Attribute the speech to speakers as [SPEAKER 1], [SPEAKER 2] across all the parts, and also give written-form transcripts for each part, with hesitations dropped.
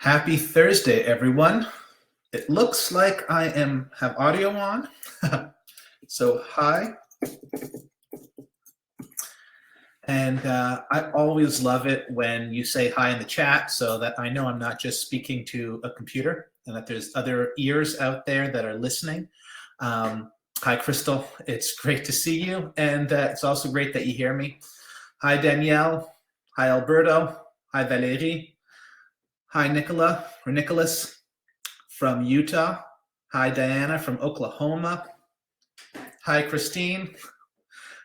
[SPEAKER 1] Happy Thursday, everyone. It looks like I have audio on. So hi. And I always love it when you say hi in the chat so that I know I'm not just speaking to a computer and that there's other ears out there that are listening. Hi, Crystal. It's great to see you. And it's also great that you hear me. Hi, Danielle. Hi, Alberto. Hi, Valerie. Hi, Nicholas from Utah. Hi, Diana from Oklahoma. Hi, Christine.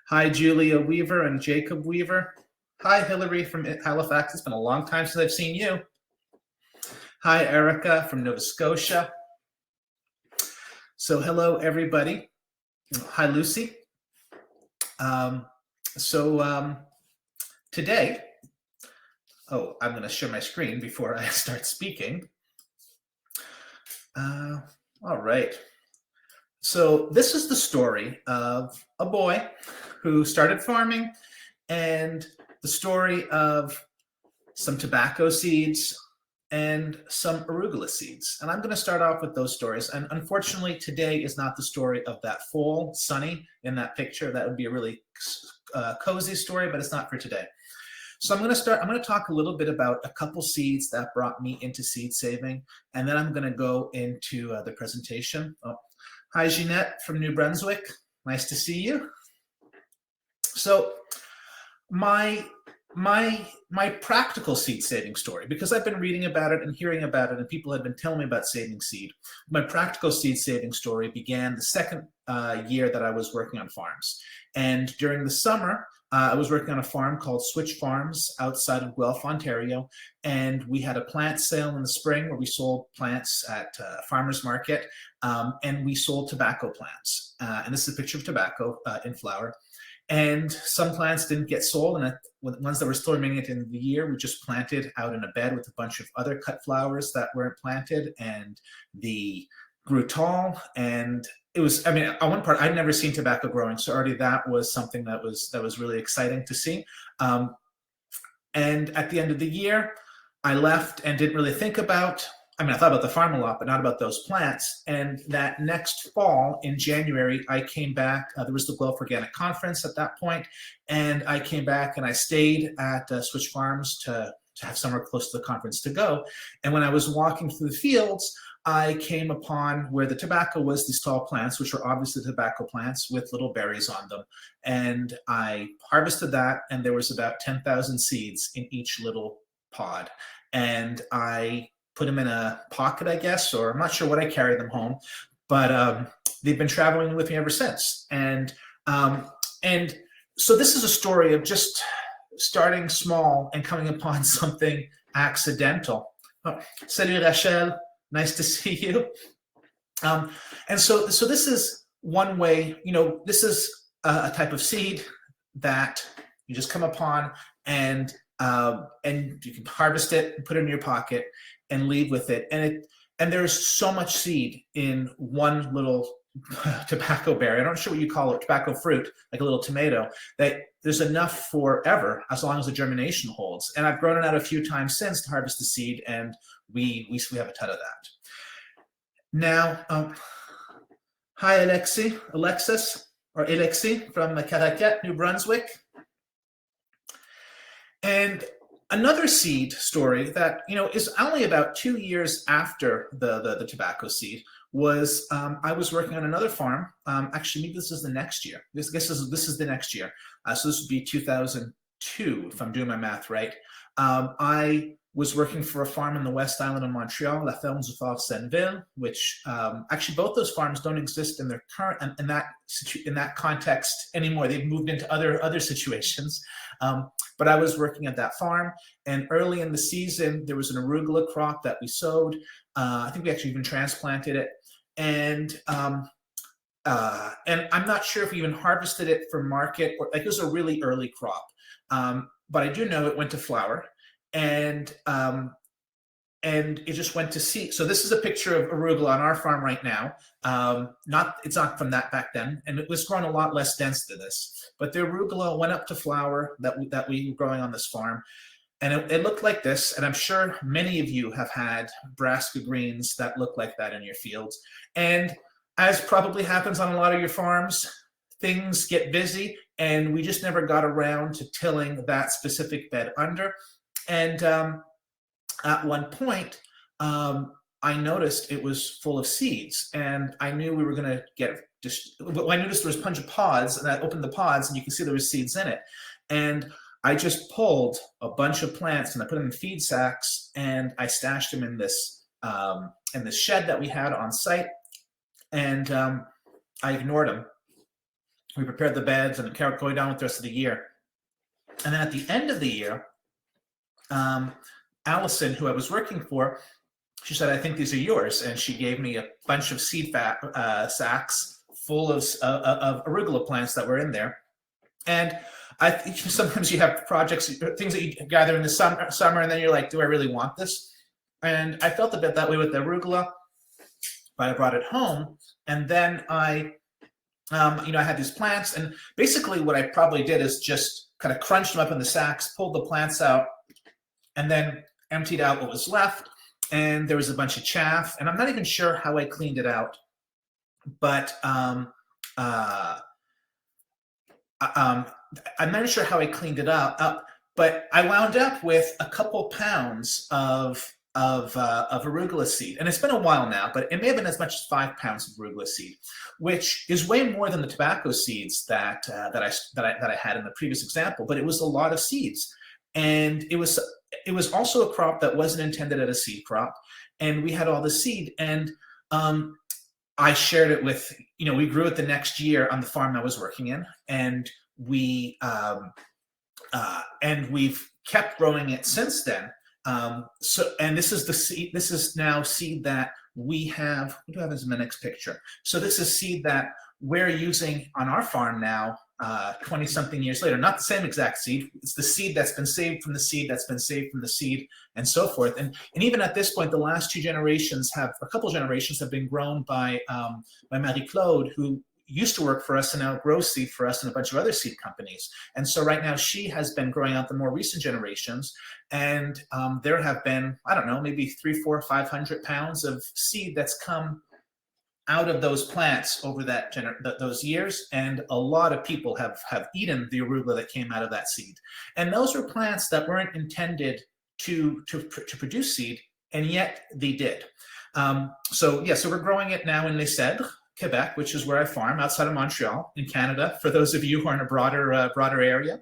[SPEAKER 1] Hi, Julia Weaver and Jacob Weaver. Hi, Hillary from Halifax. It's been a long time since I've seen you. Hi, Erica from Nova Scotia. So hello, everybody. Hi, Lucy. Today, I'm going to share my screen before I start speaking. All right. So this is the story of a boy who started farming and the story of some tobacco seeds and some arugula seeds. And I'm going to start off with those stories. And unfortunately, today is not the story of that full sunny in that picture. That would be a really cozy story, but it's not for today. So I'm going to talk a little bit about a couple seeds that brought me into seed saving, and then I'm going to go into the presentation. Oh, hi, Jeanette from New Brunswick. Nice to see you. So my practical seed saving story, because I've been reading about it and hearing about it, and people have been telling me about saving seed. My practical seed saving story began the second year that I was working on farms. And during the summer, I was working on a farm called Switch Farms outside of Guelph, Ontario, and we had a plant sale in the spring where we sold plants at farmers market, and we sold tobacco plants. And this is a picture of tobacco in flower. And some plants didn't get sold, and the ones that were still remaining at the end of the year, we just planted out in a bed with a bunch of other cut flowers that weren't planted, and they grew tall. And it was, on one part, I'd never seen tobacco growing, so already that was something that was really exciting to see. And at the end of the year, I left and didn't really think about, I thought about the farm a lot, but not about those plants. And that next fall in January, I came back. There was the Guelph Organic Conference at that point, and I came back and I stayed at Switch Farms to have somewhere close to the conference to go. And when I was walking through the fields, I came upon where the tobacco was, these tall plants, which were obviously tobacco plants with little berries on them. And I harvested that, and there was about 10,000 seeds in each little pod. And I put them in a pocket, I guess, or I'm not sure what I carried them home, but they've been traveling with me ever since. And so this is a story of just starting small and coming upon something accidental. Oh, salut Rachel, nice to see you. And so this is one way, this is a type of seed that you just come upon, and you can harvest it and put it in your pocket and leave with it. And there's so much seed in one little tobacco berry. I'm not sure what you call it, tobacco fruit, like a little tomato, that there's enough forever as long as the germination holds. And I've grown it out a few times since to harvest the seed, and we have a ton of that. Now, hi Alexis from Caracat, New Brunswick. And another seed story that is only about 2 years after the tobacco seed was I was working on another farm. Actually, maybe this is the next year. This is the next year. So this would be 2002, if I'm doing my math right. I was working for a farm in the West Island of Montreal, La Ferme du Fort Senneville, which actually both those farms don't exist in their current in that context anymore. They've moved into other situations. But I was working at that farm, and early in the season there was an arugula crop that we sowed. I think we actually even transplanted it, and I'm not sure if we even harvested it for market, or it was a really early crop. But I do know it went to flower. And it just went to seed. So this is a picture of arugula on our farm right now. It's not from that back then, and it was growing a lot less dense than this. But the arugula went up to flower that we were growing on this farm, And it looked like this, and I'm sure many of you have had brassica greens that look like that in your fields. And as probably happens on a lot of your farms, things get busy, and we just never got around to tilling that specific bed under. And at one point, I noticed it was full of seeds, and I knew we were going to get well, I noticed there was a bunch of pods, and I opened the pods, and you can see there was seeds in it. And I just pulled a bunch of plants, and I put them in feed sacks, and I stashed them in this shed that we had on site. And I ignored them. We prepared the beds and kept going down with the rest of the year. And then at the end of the year, Allison, who I was working for, she said, "I think these are yours." And she gave me a bunch of seed sacks full of arugula plants that were in there. And I think sometimes you have projects, things that you gather in the summer, and then you're like, do I really want this? And I felt a bit that way with the arugula, but I brought it home. And then I had these plants, and basically what I probably did is just kind of crunched them up in the sacks, pulled the plants out, and then emptied out what was left. And there was a bunch of chaff, and I'm not even sure how I cleaned it out, but I'm not sure how I cleaned it up, but I wound up with a couple pounds of arugula seed, and it's been a while now, but it may have been as much as 5 pounds of arugula seed, which is way more than the tobacco seeds that I had in the previous example. But it was a lot of seeds, and it was also a crop that wasn't intended as a seed crop, and we had all the seed, and I shared it with, we grew it the next year on the farm I was working in, and we've kept growing it since then. And this is the seed. This is now seed that we have. What do I have as my next picture? So this is seed that we're using on our farm now, 20-something years later. Not the same exact seed. It's the seed that's been saved from the seed that's been saved from the seed, and so forth. And even at this point, the last a couple generations have been grown by Marie-Claude, who used to work for us and now grows seed for us and a bunch of other seed companies. And so right now she has been growing out the more recent generations, and there have been, I don't know, maybe 300, 400, 500 pounds of seed that's come out of those plants over those years, and a lot of people have eaten the arugula that came out of that seed. And those were plants that weren't intended to produce seed, and yet they did. So we're growing it now in Les Cèdres, Quebec, which is where I farm, outside of Montreal in Canada, for those of you who are in a broader area.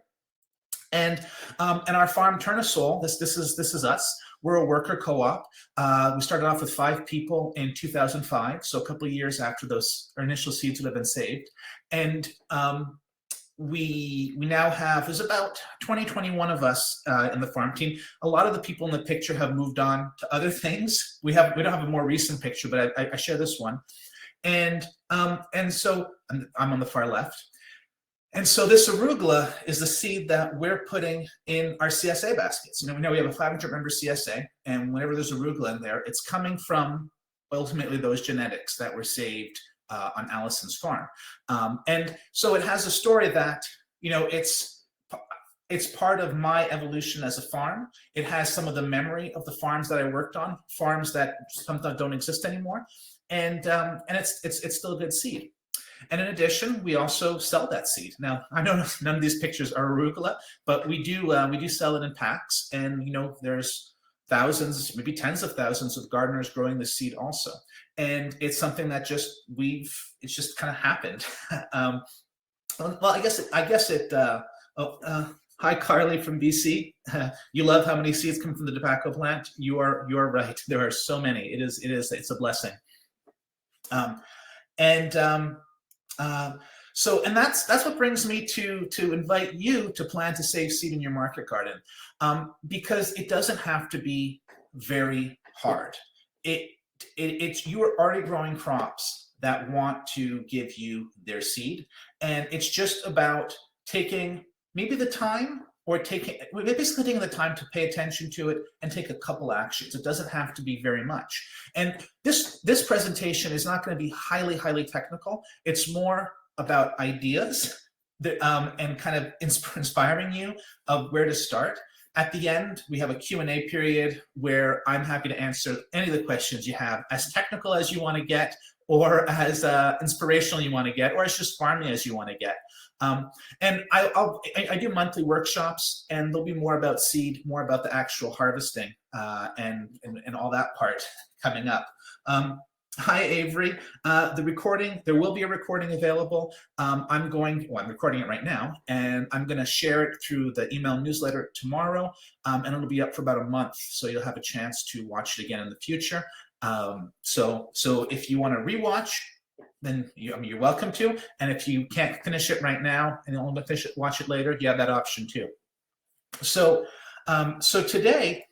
[SPEAKER 1] And our farm, Tournesol, this is us. We're a worker co-op. We started off with 5 people in 2005, so a couple of years after those initial seeds would have been saved. And we now have, there's about 21 of us in the farm team. A lot of the people in the picture have moved on to other things. We don't have a more recent picture, but I share this one. And so I'm on the far left. And so this arugula is the seed that we're putting in our CSA baskets. We know we have a 500-member CSA, and whenever there's arugula in there, it's coming from ultimately those genetics that were saved on Allison's farm. And so it has a story that, it's part of my evolution as a farm. It has some of the memory of the farms that I worked on, farms that sometimes don't exist anymore. And it's still a good seed. And in addition, we also sell that seed. Now, I know none of these pictures are arugula, but we do sell it in packs. And there's thousands, maybe tens of thousands of gardeners growing this seed also. And it's something that it's just kind of happened. Well, I guess it. Hi, Carly from BC. You love how many seeds come from the tobacco plant. You are right. There are so many. It's a blessing. So that's what brings me to invite you to plan to save seed in your market garden, because it doesn't have to be very hard. You are already growing crops that want to give you their seed, and it's just about taking maybe the time, or basically taking the time to pay attention to it and take a couple actions. It doesn't have to be very much. And this presentation is not going to be highly, highly technical. It's more about ideas and kind of inspiring you of where to start. At the end, we have a Q&A period where I'm happy to answer any of the questions you have, as technical as you want to get, or as inspirational you want to get, or as just farming as you want to get. And I do monthly workshops, and there'll be more about seed, more about the actual harvesting and all that part coming up. Hi, Avery. The recording, there will be a recording available. I'm recording it right now, and I'm going to share it through the email newsletter tomorrow, and it'll be up for about a month, so you'll have a chance to watch it again in the future. So if you want to rewatch, then you're welcome to, and if you can't finish it right now and you want to watch it later, you have that option too. So today,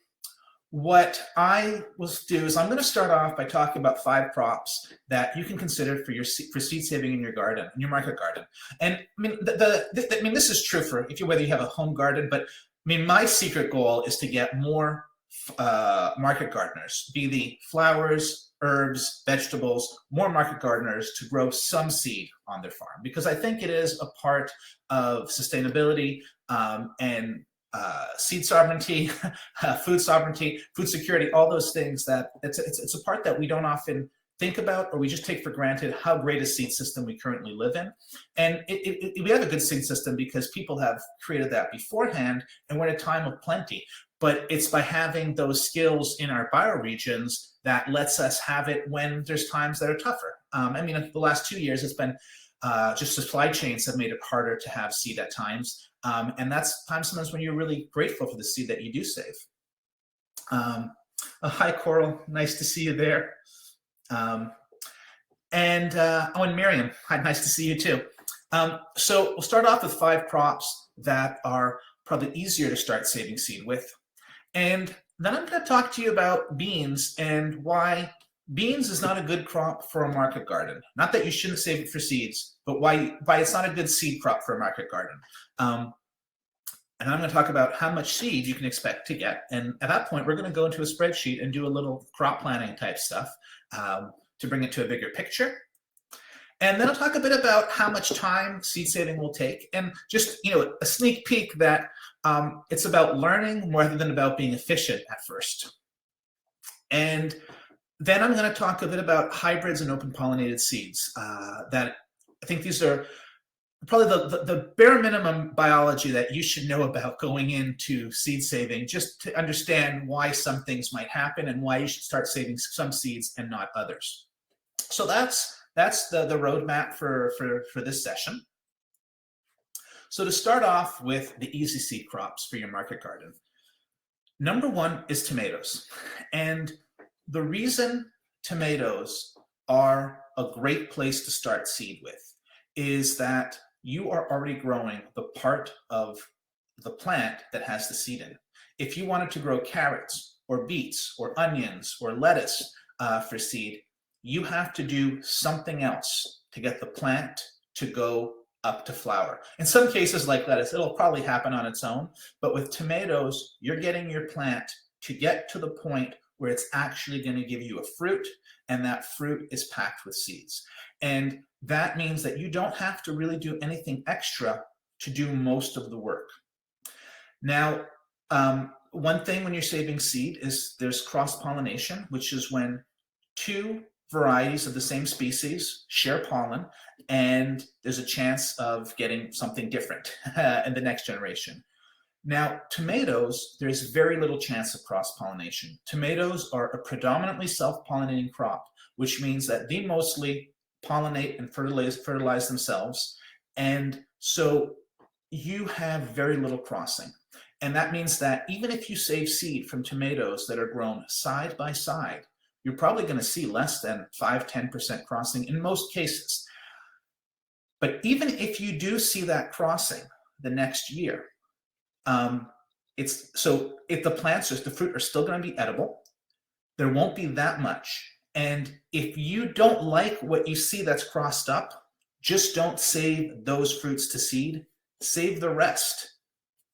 [SPEAKER 1] what I will do is I'm going to start off by talking about 5 crops that you can consider for seed saving in your garden, in your market garden. And I mean, this is true for whether you have a home garden, but I mean, my secret goal is to get more market gardeners, be the flowers, herbs, vegetables, more market gardeners to grow some seed on their farm, because I think it is a part of sustainability and seed sovereignty, food sovereignty, food security, all those things that it's a part that we don't often think about, or we just take for granted how great a seed system we currently live in. And we have a good seed system because people have created that beforehand, and we're in a time of plenty. But it's by having those skills in our bioregions that lets us have it when there's times that are tougher. I mean, the last 2 years, it's been just supply chains have made it harder to have seed at times. And that's times sometimes when you're really grateful for the seed that you do save. Hi, Coral. Nice to see you there. And Miriam, hi, nice to see you too. So we'll start off with 5 crops that are probably easier to start saving seed with. And then I'm going to talk to you about beans and why beans is not a good crop for a market garden. Not that you shouldn't save it for seeds, but why it's not a good seed crop for a market garden. And I'm going to talk about how much seed you can expect to get. And at that point, we're going to go into a spreadsheet and do a little crop planning type stuff to bring it to a bigger picture. And then I'll talk a bit about how much time seed saving will take, and just a sneak peek that it's about learning rather than about being efficient at first. And then I'm going to talk a bit about hybrids and open pollinated seeds. That I think these are probably the bare minimum biology that you should know about going into seed saving, just to understand why some things might happen and why you should start saving some seeds and not others. So that's the roadmap for this session. So to start off with the easy seed crops for your market garden, number 1 is tomatoes. And the reason tomatoes are a great place to start seed with is that you are already growing the part of the plant that has the seed in it. If you wanted to grow carrots or beets or onions or lettuce for seed, you have to do something else to get the plant to go up to flower. In some cases like lettuce, it'll probably happen on its own, but with tomatoes, you're getting your plant to get to the point where it's actually going to give you a fruit, and that fruit is packed with seeds. And that means that you don't have to really do anything extra to do most of the work. Now, one thing when you're saving seed is there's cross-pollination, which is when 2 varieties of the same species share pollen, and there's a chance of getting something different in the next generation. Now, tomatoes, there's very little chance of cross-pollination. Tomatoes are a predominantly self-pollinating crop, which means that they mostly pollinate and fertilize themselves. And so you have very little crossing. And that means that even if you save seed from tomatoes that are grown side by side, you're probably going to see less than 5–10% crossing in most cases. But even if you do see that crossing the next year, if the fruit are still going to be edible, there won't be that much. And if you don't like what you see that's crossed up, just don't save those fruits to seed. Save the rest,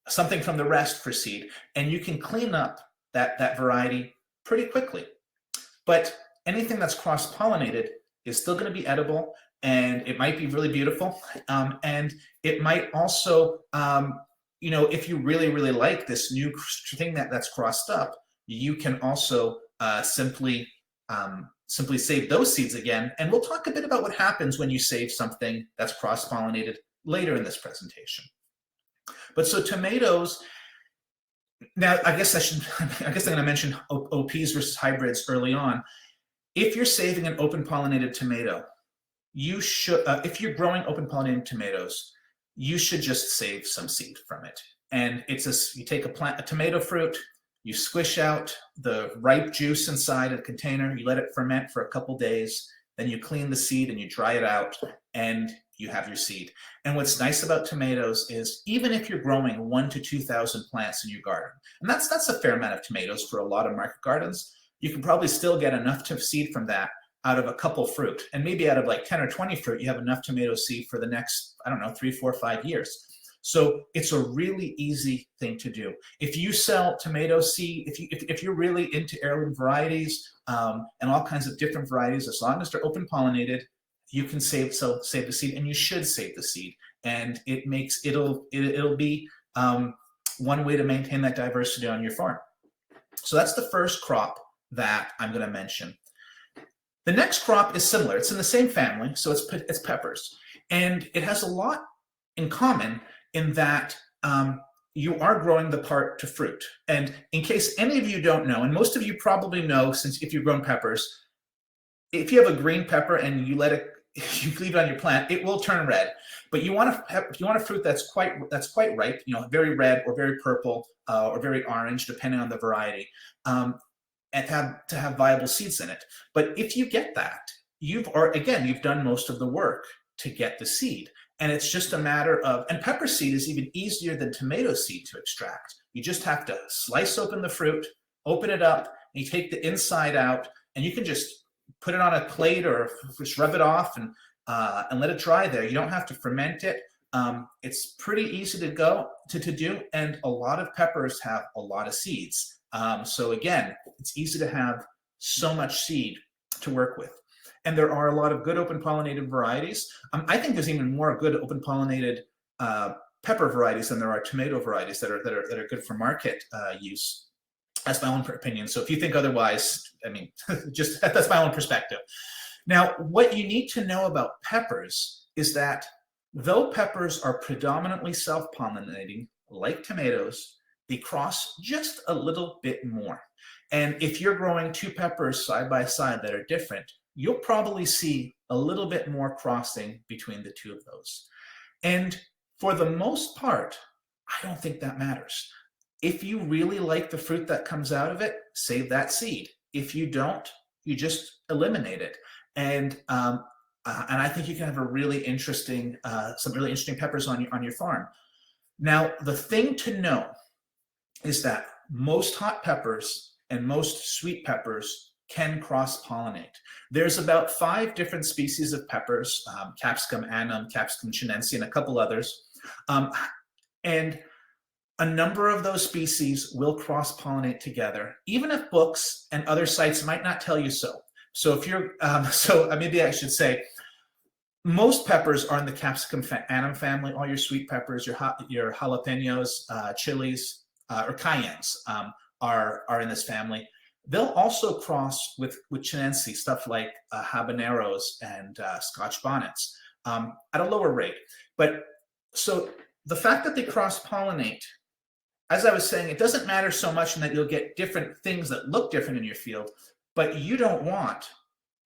[SPEAKER 1] something from the rest for seed, and you can clean up that variety pretty quickly. But anything that's cross-pollinated is still going to be edible, and it might be really beautiful, and it might also if you really, really like this new thing that's crossed up, you can also simply save those seeds again. And we'll talk a bit about what happens when you save something that's cross-pollinated later in this presentation. But so tomatoes, now I guess I'm going to mention OPs versus hybrids early on. If you're saving an open pollinated tomato, you should, if you're growing open pollinated tomatoes, you should just save some seed from it. And you take a tomato fruit, you squish out the ripe juice inside a container, you let it ferment for a couple days, then you clean the seed and you dry it out, and you have your seed. And what's nice about tomatoes is even if you're growing 1,000 to 2,000 plants in your garden, and that's a fair amount of tomatoes for a lot of market gardens, you can probably still get enough seed from that out of a couple fruit. And maybe out of like 10 or 20 fruit, you have enough tomato seed for the next, 3, 4, 5 years. So it's a really easy thing to do. If you sell tomato seed, if you're really into heirloom varieties and all kinds of different varieties, as long as they're open pollinated, you can save the seed, and you should save the seed. And it'll be one way to maintain that diversity on your farm. So that's the first crop that I'm going to mention. The next crop is similar. It's in the same family, so it's peppers. And it has a lot in common in that you are growing the part to fruit. And in case any of you don't know, and most of you probably know, since if you've grown peppers, if you have a green pepper and you leave it on your plant, it will turn red. But you want a fruit that's quite ripe, very red or very purple or very orange, depending on the variety, and to have viable seeds in it. But if you get that, you've done most of the work to get the seed. And it's just a matter of, and pepper seed is even easier than tomato seed to extract. You just have to slice open the fruit, open it up, and you take the inside out, and you can just put it on a plate or just rub it off and let it dry there. You don't have to ferment it. It's pretty easy to do, and a lot of peppers have a lot of seeds. So again, it's easy to have so much seed to work with. And there are a lot of good open pollinated varieties. I think there's even more good open pollinated pepper varieties than there are tomato varieties that are good for market use. That's my own opinion. So if you think otherwise, just that's my own perspective. Now, what you need to know about peppers is that though peppers are predominantly self-pollinating, like tomatoes, they cross just a little bit more. And if you're growing two peppers side by side that are different, you'll probably see a little bit more crossing between the two of those. And for the most part, I don't think that matters. If you really like the fruit that comes out of it, save that seed. If you don't, you just eliminate it. And I think you can have some really interesting peppers on your farm. Now, the thing to know is that most hot peppers and most sweet peppers can cross-pollinate. There's about 5 different species of peppers, Capsicum annum, Capsicum chinense, and a couple others. And a number of those species will cross-pollinate together, even if books and other sites might not tell you so. So if you're, maybe I should say, most peppers are in the Capsicum annum family. All your sweet peppers, your jalapenos, chilies, or cayennes are in this family. They'll also cross with chinense, stuff like habaneros and Scotch bonnets at a lower rate. But so the fact that they cross-pollinate, as I was saying, it doesn't matter so much in that you'll get different things that look different in your field, but you don't want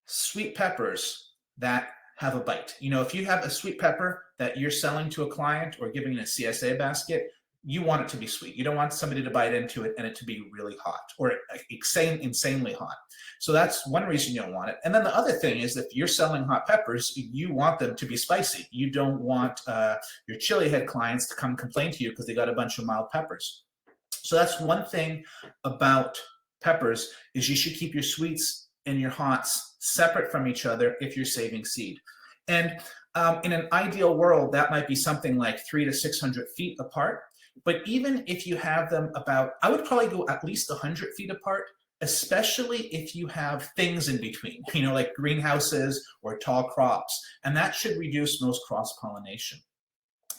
[SPEAKER 1] sweet peppers that have a bite. If you have a sweet pepper that you're selling to a client or giving in a CSA basket, you want it to be sweet. You don't want somebody to bite into it and it to be really hot or insanely hot. So that's one reason you don't want it. And then the other thing is, if you're selling hot peppers, you want them to be spicy. You don't want your chili head clients to come complain to you because they got a bunch of mild peppers. So that's one thing about peppers, is you should keep your sweets and your hots separate from each other if you're saving seed. And in an ideal world, that might be something like 300 to 600 feet apart. But even if you have them I would probably go at least 100 feet apart, especially if you have things in between, like greenhouses or tall crops, and that should reduce most cross-pollination.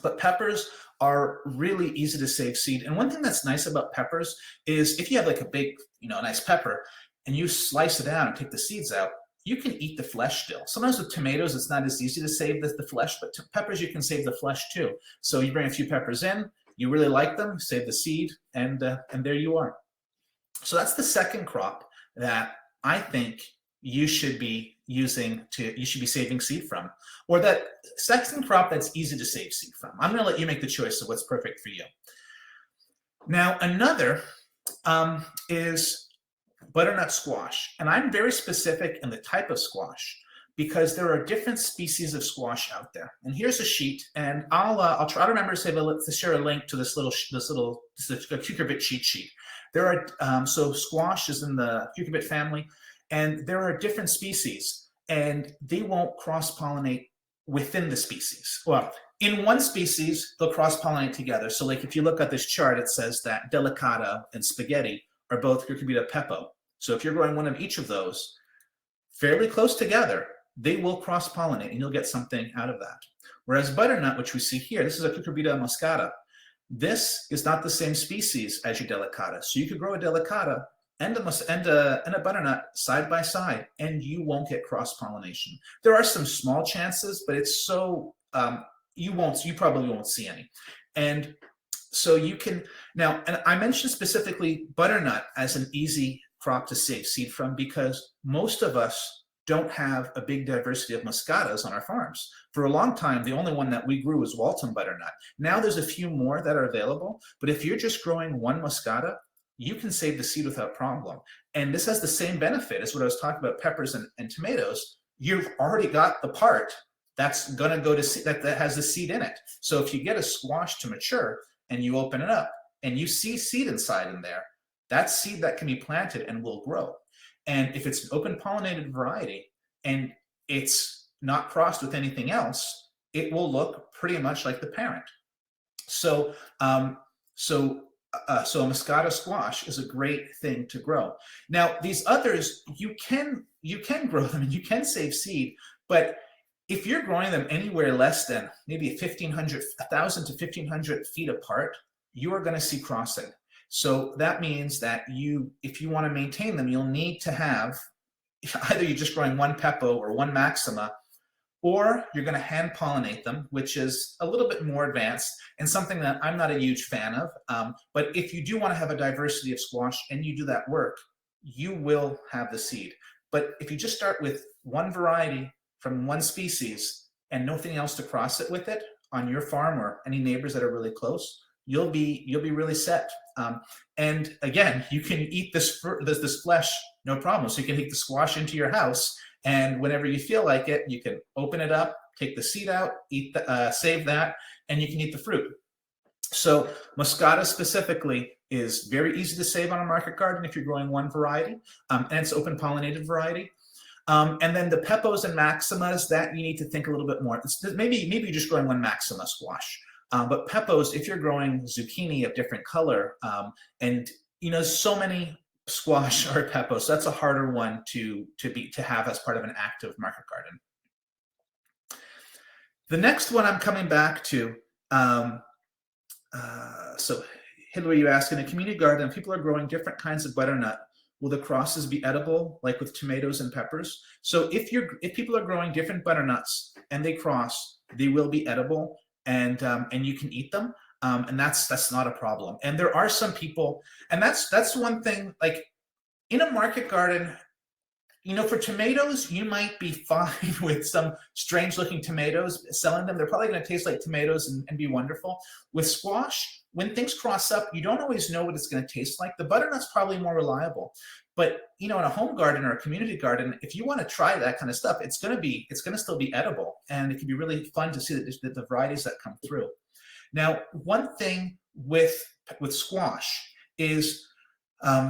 [SPEAKER 1] But peppers are really easy to save seed. And one thing that's nice about peppers is if you have like a big, nice pepper and you slice it down and take the seeds out, you can eat the flesh still. Sometimes with tomatoes, it's not as easy to save the flesh, but peppers, you can save the flesh too. So you bring a few peppers in, you really like them, save the seed, and there you are. So that's the second crop that I think you should be saving seed from, or that second crop that's easy to save seed from. I'm going to let you make the choice of what's perfect for you. Now, another is butternut squash, and I'm very specific in the type of squash because there are different species of squash out there. And here's a sheet, and I'll try to remember to share a link to this cucurbit cheat sheet. There are so squash is in the cucurbit family, and there are different species, and they won't cross-pollinate within the species. Well, in one species, they'll cross-pollinate together. So like if you look at this chart, it says that delicata and spaghetti are both Cucurbita pepo. So if you're growing one of each of those fairly close together, they will cross-pollinate and you'll get something out of that. Whereas butternut, which we see here, this is a Cucurbita moscata. This is not the same species as your delicata. So you could grow a delicata and a butternut side by side, and you won't get cross-pollination. There are some small chances, but it's so you probably won't see any. And so you can now, and I mentioned specifically butternut as an easy crop to save seed from because most of us don't have a big diversity of moscatas on our farms. For a long time, the only one that we grew was Walton butternut. Now there's a few more that are available, but if you're just growing one moscata, you can save the seed without problem. And this has the same benefit as what I was talking about peppers and tomatoes. You've already got the part that's going to go to seed, that has the seed in it. So if you get a squash to mature and you open it up and you see seed inside in there, that's seed that can be planted and will grow. And if it's an open pollinated variety and it's not crossed with anything else, it will look pretty much like the parent. So a moscata squash is a great thing to grow. Now, these others, you can grow them and you can save seed, but if you're growing them anywhere less than maybe 1,000 to 1,500 feet apart, you are going to see crossing. So that means that if you want to maintain them, you'll need to have either you're just growing one pepo or one maxima, or you're going to hand pollinate them, which is a little bit more advanced and something that I'm not a huge fan of. But if you do want to have a diversity of squash and you do that work, you will have the seed. But if you just start with one variety from one species and nothing else to cross it with it on your farm or any neighbors that are really close, you'll be really set. And again, you can eat this flesh no problem. So you can take the squash into your house, and whenever you feel like it, you can open it up, take the seed out, save that, and you can eat the fruit. So moscata specifically is very easy to save on a market garden if you're growing one variety, and it's open pollinated variety. And then the pepos and maximas, that you need to think a little bit more. Maybe you're just growing one maxima squash. But pepos, if you're growing zucchini of different color, and so many squash or pepos, that's a harder one to have as part of an active market garden. The next one I'm coming back to. So Hillary, you asked, in a community garden, people are growing different kinds of butternut. Will the crosses be edible, like with tomatoes and peppers? So if people are growing different butternuts and they cross, they will be edible, and you can eat them, and that's not a problem. And there are some people, and that's one thing. Like in a market garden, for tomatoes, you might be fine with some strange-looking tomatoes selling them. They're probably going to taste like tomatoes and be wonderful. With squash, when things cross up, you don't always know what it's going to taste like. The butternut's probably more reliable. But in a home garden or a community garden, if you want to try that kind of stuff, it's going to still be edible, and it can be really fun to see the varieties that come through. Now, one thing with squash is,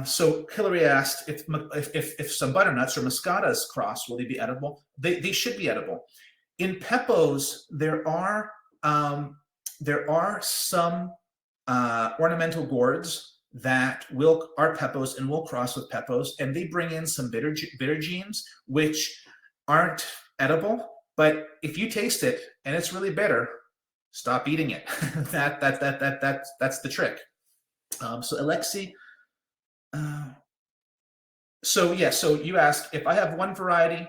[SPEAKER 1] so Hillary asked if some butternuts or moscatas cross, will they be edible? They should be edible. In pepos, there are some ornamental gourds that are pepos and will cross with pepos, and they bring in some bitter genes which aren't edible. But if you taste it and it's really bitter, stop eating it. That's the trick. So Alexi, so you asked if I have one variety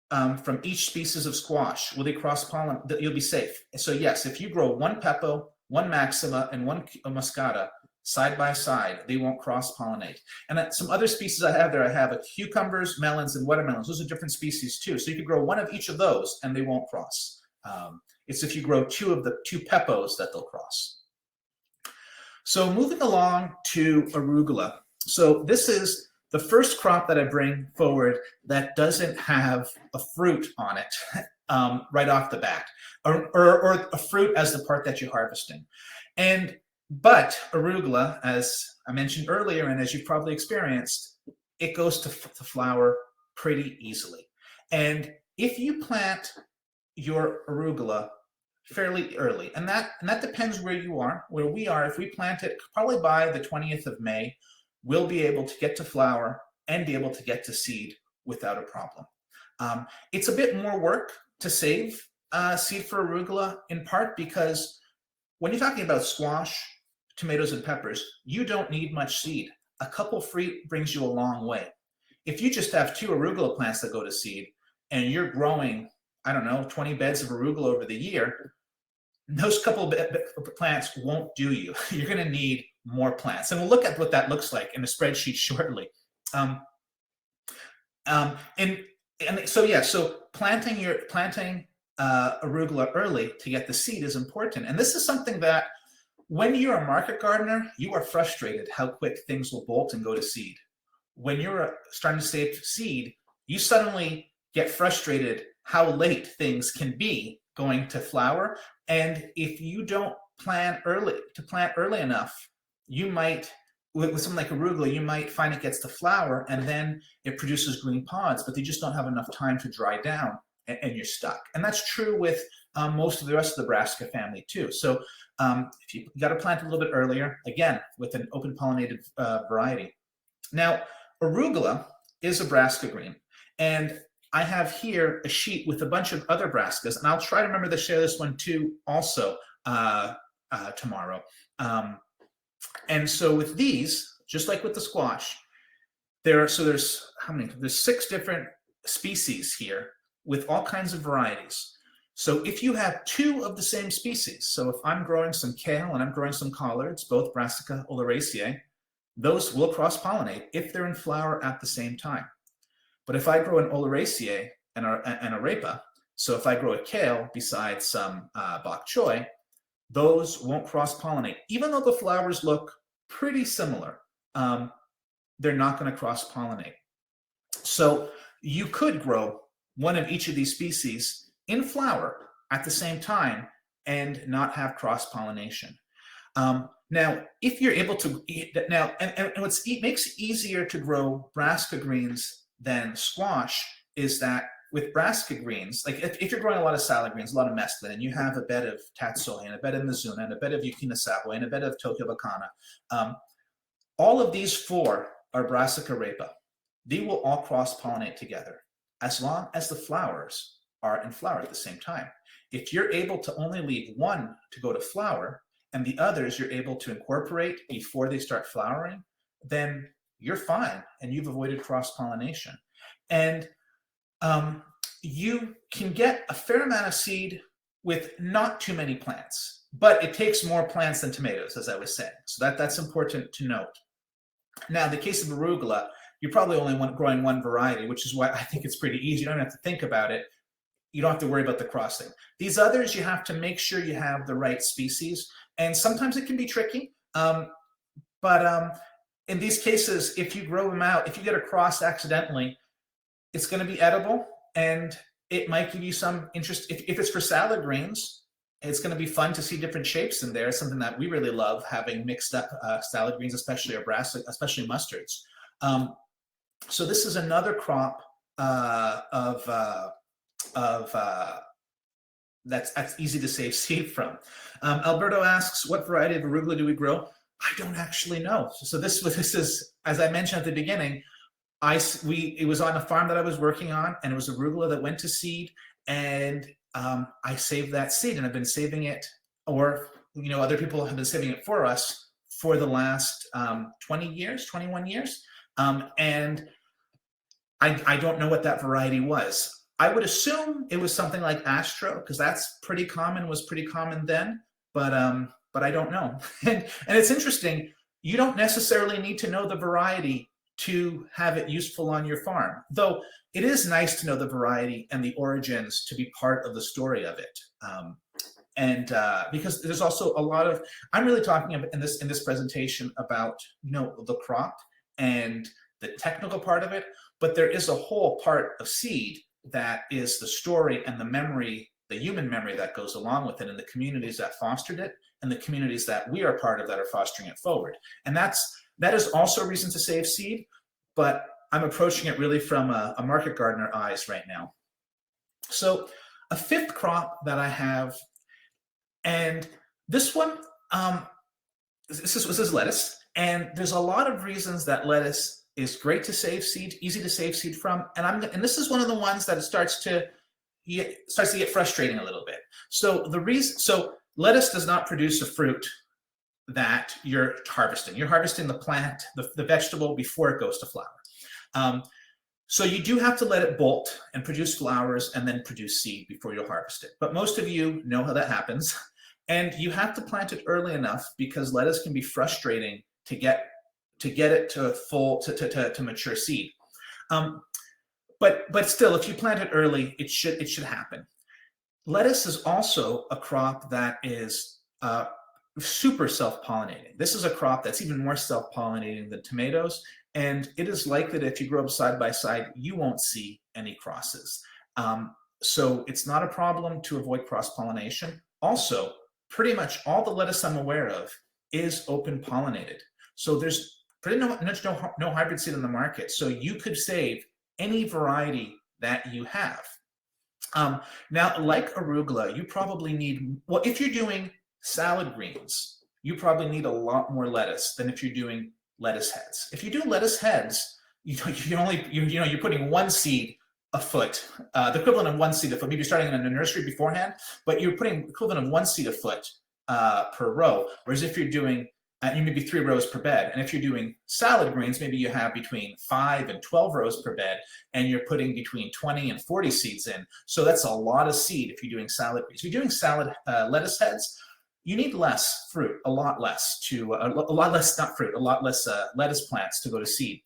[SPEAKER 1] from each species of squash, will they cross-pollinate? You'll be safe. So yes, if you grow one Peppo, one Maxima, and one Muscata side by side, they won't cross-pollinate. And some other species I have there, I have cucumbers, melons, and watermelons. Those are different species too. So you could grow one of each of those, and they won't cross. It's if you grow two Peppos that they'll cross. So moving along to arugula. So this is the first crop that I bring forward that doesn't have a fruit on it right off the bat, or a fruit as the part that you're harvesting. But arugula, as I mentioned earlier, and as you've probably experienced, it goes to flower pretty easily. And if you plant your arugula fairly early, and that depends where you are. Where we are, if we plant it probably by the 20th of May, we'll be able to get to flower and be able to get to seed without a problem. It's a bit more work to save seed for arugula, in part because when you're talking about squash, tomatoes, and peppers, you don't need much seed. A couple fruit brings you a long way. If you just have 2 arugula plants that go to seed and you're growing, I don't know, 20 beds of arugula over the year, those couple of plants won't do you. You're going to need more plants. And we'll look at what that looks like in a spreadsheet shortly. So planting arugula early to get the seed is important. And this is something that when you're a market gardener, you are frustrated how quick things will bolt and go to seed. When you're starting to save seed, you suddenly get frustrated how late things can be going to flower. And if you don't plant early enough, you might, with something like arugula, you might find it gets to flower and then it produces green pods, but they just don't have enough time to dry down and you're stuck. And that's true with most of the rest of the Brassica family too. So if you got to plant a little bit earlier, again, with an open pollinated variety. Now, arugula is a Brassica green. And I have here a sheet with a bunch of other brassicas, and I'll try to remember to share this one too also tomorrow. And so with these, just like with the squash, there's how many? There's 6 different species here with all kinds of varieties. So if you have 2 of the same species, so if I'm growing some kale and I'm growing some collards, both Brassica oleracea, those will cross-pollinate if they're in flower at the same time. But if I grow an oleracea and a rapa, so if I grow a kale besides some bok choy, those won't cross-pollinate. Even though the flowers look pretty similar, they're not going to cross-pollinate. So you could grow one of each of these species in flower at the same time and not have cross-pollination. Now, if you're able to and what makes it easier to grow Brassica greens than squash is that with Brassica greens, like if you're growing a lot of salad greens, a lot of mesclun, and you have a bed of tatsoi and a bed of mizuna and a bed of Yucchina Savoy and a bed of Tokyo Bacana, all of these 4 are Brassica rapa. They will all cross-pollinate together as long as the flowers are in flower at the same time. If you're able to only leave one to go to flower and the others you're able to incorporate before they start flowering, then you're fine and you've avoided cross-pollination. And you can get a fair amount of seed with not too many plants, but it takes more plants than tomatoes, as I was saying. So that's important to note. Now, in the case of arugula, you're probably only growing one variety, which is why I think it's pretty easy. You don't have to think about it. You don't have to worry about the crossing. These others, you have to make sure you have the right species. And sometimes it can be tricky. But in these cases, if you grow them out, if you get a cross accidentally, it's going to be edible. And it might give you some interest. If it's for salad greens, it's going to be fun to see different shapes in there. It's something that we really love, having mixed up salad greens, especially or brassica, especially mustards. So this is another crop that's easy to save seed from. Alberto asks, what variety of arugula do we grow? I don't actually know. So this is, as I mentioned at the beginning, it was on a farm that I was working on, and it was arugula that went to seed, and I saved that seed, and I've been saving it, or other people have been saving it for us for the last 20 years, 21 years. And I don't know what that variety was. I would assume it was something like Astro, because that's pretty common, was pretty common then, but I don't know. And it's interesting, you don't necessarily need to know the variety to have it useful on your farm, though it is nice to know the variety and the origins to be part of the story of it. Because there's also a lot of, I'm really talking about in this presentation about the crop and the technical part of it, but there is a whole part of seed that is the story and the memory, the human memory that goes along with it, and the communities that fostered it, and the communities that we are part of that are fostering it forward. And that is also a reason to save seed, but I'm approaching it really from a market gardener eyes right now. So a fifth crop that I have, and this one, this is lettuce, and there's a lot of reasons that lettuce is great to save seed, easy to save seed from, and this is one of the ones that it starts to get frustrating a little bit. So lettuce does not produce a fruit that you're harvesting. You're harvesting the plant, the vegetable, before it goes to flower. So you do have to let it bolt and produce flowers and then produce seed before you'll harvest it. But most of you know how that happens. And you have to plant it early enough, because lettuce can be frustrating to get it to mature seed. But still, if you plant it early, it should happen. Lettuce is also a crop that is super self-pollinating. This is a crop that's even more self-pollinating than tomatoes, and it is likely that if you grow them side by side, you won't see any crosses. So it's not a problem to avoid cross-pollination. Also, pretty much all the lettuce I'm aware of is open-pollinated. So there's pretty much no hybrid seed on the market. So you could save any variety that you have. Now, like arugula, you probably need, well, if you're doing salad greens, you probably need a lot more lettuce than if you're doing lettuce heads. If you do lettuce heads, you're putting one seed a foot, the equivalent of one seed a foot. Maybe you're starting in a nursery beforehand, but you're putting equivalent of one seed a foot per row. Whereas if you're doing, you maybe 3 rows per bed. And if you're doing salad greens, maybe you have between 5 and 12 rows per bed, and you're putting between 20 and 40 seeds in. So that's a lot of seed if you're doing salad greens. If you're doing salad lettuce heads, you need less fruit, a lot less lettuce plants to go to seed.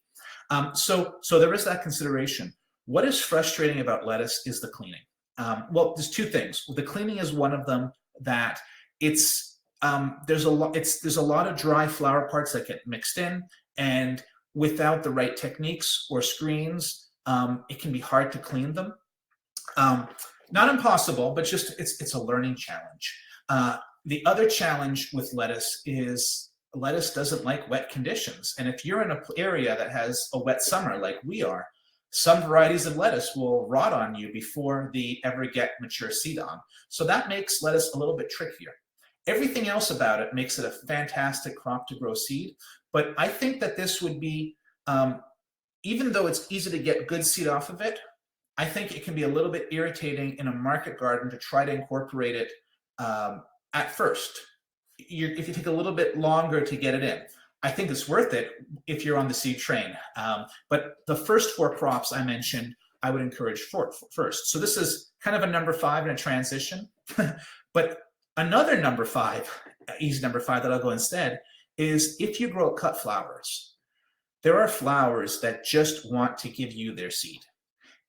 [SPEAKER 1] So there is that consideration. What is frustrating about lettuce is the cleaning. Well, there's 2 things. The cleaning is one of them, that there's a lot of dry flower parts that get mixed in, and without the right techniques or screens, it can be hard to clean them. Not impossible, but just it's a learning challenge. The other challenge with lettuce is lettuce doesn't like wet conditions. And if you're in an area that has a wet summer like we are, some varieties of lettuce will rot on you before they ever get mature seed on. So that makes lettuce a little bit trickier. Everything else about it makes it a fantastic crop to grow seed. But I think that this would be, even though it's easy to get good seed off of it, I think it can be a little bit irritating in a market garden to try to incorporate it at first. If you take a little bit longer to get it in, I think it's worth it if you're on the seed train. But the first 4 crops I mentioned, I would encourage first. So this is kind of a number 5 in a transition. But another number 5, easy number 5 that I'll go instead, is if you grow cut flowers. There are flowers that just want to give you their seed.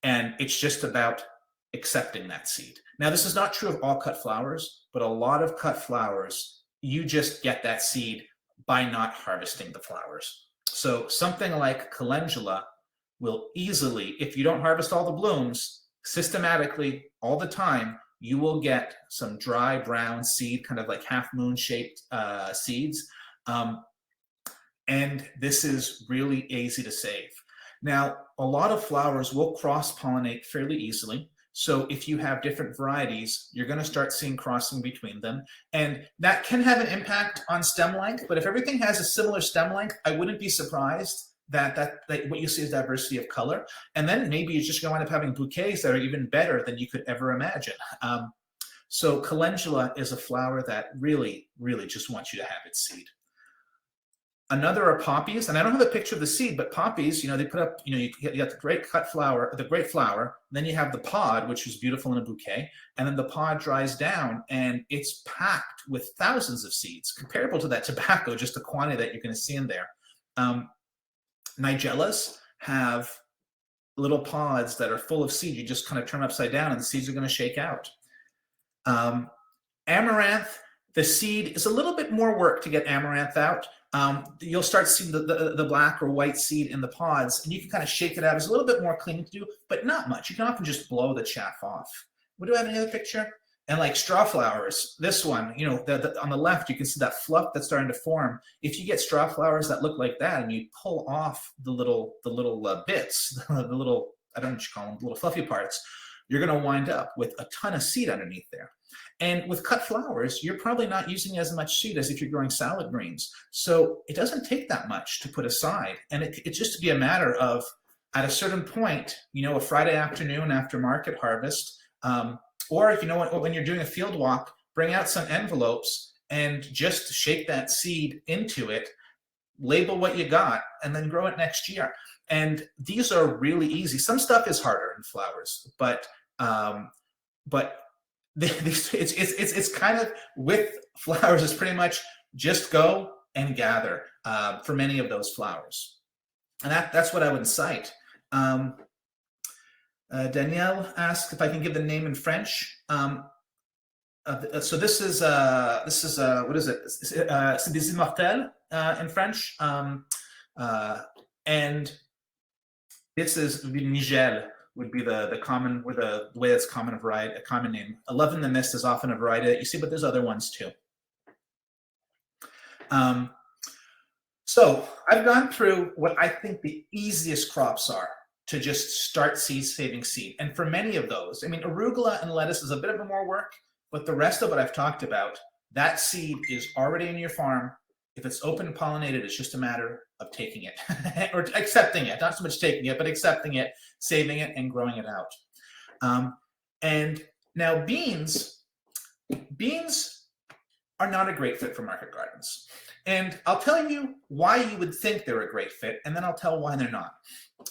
[SPEAKER 1] And it's just about accepting that seed. Now, this is not true of all cut flowers, but a lot of cut flowers, you just get that seed by not harvesting the flowers. So something like calendula will easily, if you don't harvest all the blooms, systematically, all the time, you will get some dry brown seed, kind of like half moon shaped seeds. And this is really easy to save. Now, a lot of flowers will cross-pollinate fairly easily. So if you have different varieties, you're going to start seeing crossing between them. And that can have an impact on stem length. But if everything has a similar stem length, I wouldn't be surprised that what you see is diversity of color. And then maybe you're just going to wind up having bouquets that are even better than you could ever imagine. So calendula is a flower that really, really just wants you to have its seed. Another are poppies, and I don't have a picture of the seed, but poppies, they put up, you got the great flower, then you have the pod, which is beautiful in a bouquet, and then the pod dries down, and it's packed with thousands of seeds, comparable to that tobacco, just the quantity that you're going to see in there. Nigellas have little pods that are full of seed. You just kind of turn upside down, and the seeds are going to shake out. Amaranth, the seed is a little bit more work to get amaranth out. You'll start seeing the black or white seed in the pods, and you can kind of shake it out. There's a little bit more cleaning to do, but not much. You can often just blow the chaff off. What do I have in the other picture? And like straw flowers, this one, on the left, you can see that fluff that's starting to form. If you get straw flowers that look like that, and you pull off the little bits, I don't know what you call them, the little fluffy parts, you're going to wind up with a ton of seed underneath there. And with cut flowers, you're probably not using as much seed as if you're growing salad greens. So it doesn't take that much to put aside. And it's just to be a matter of, at a certain point, a Friday afternoon after market harvest, or if when you're doing a field walk, bring out some envelopes and just shake that seed into it, label what you got, and then grow it next year. And these are really easy. Some stuff is harder in flowers, but it's kind of, with flowers, it's pretty much just go and gather for many of those flowers. And that's what I would cite. Danielle asked if I can give the name in French. So this is what is it? C'est des immortelles in French. And this is Nigel, would be the common, or the way that's common variety, a common name. Love in the Mist is often a variety that you see, but there's other ones too. So I've gone through what I think the easiest crops are to just start saving seed. And for many of those, arugula and lettuce is a bit of more work, but the rest of what I've talked about, that seed is already in your farm. If it's open pollinated, it's just a matter of taking it or accepting it. Not so much taking it, but accepting it, saving it, and growing it out. And now beans are not a great fit for market gardens. And I'll tell you why you would think they're a great fit, and then I'll tell why they're not.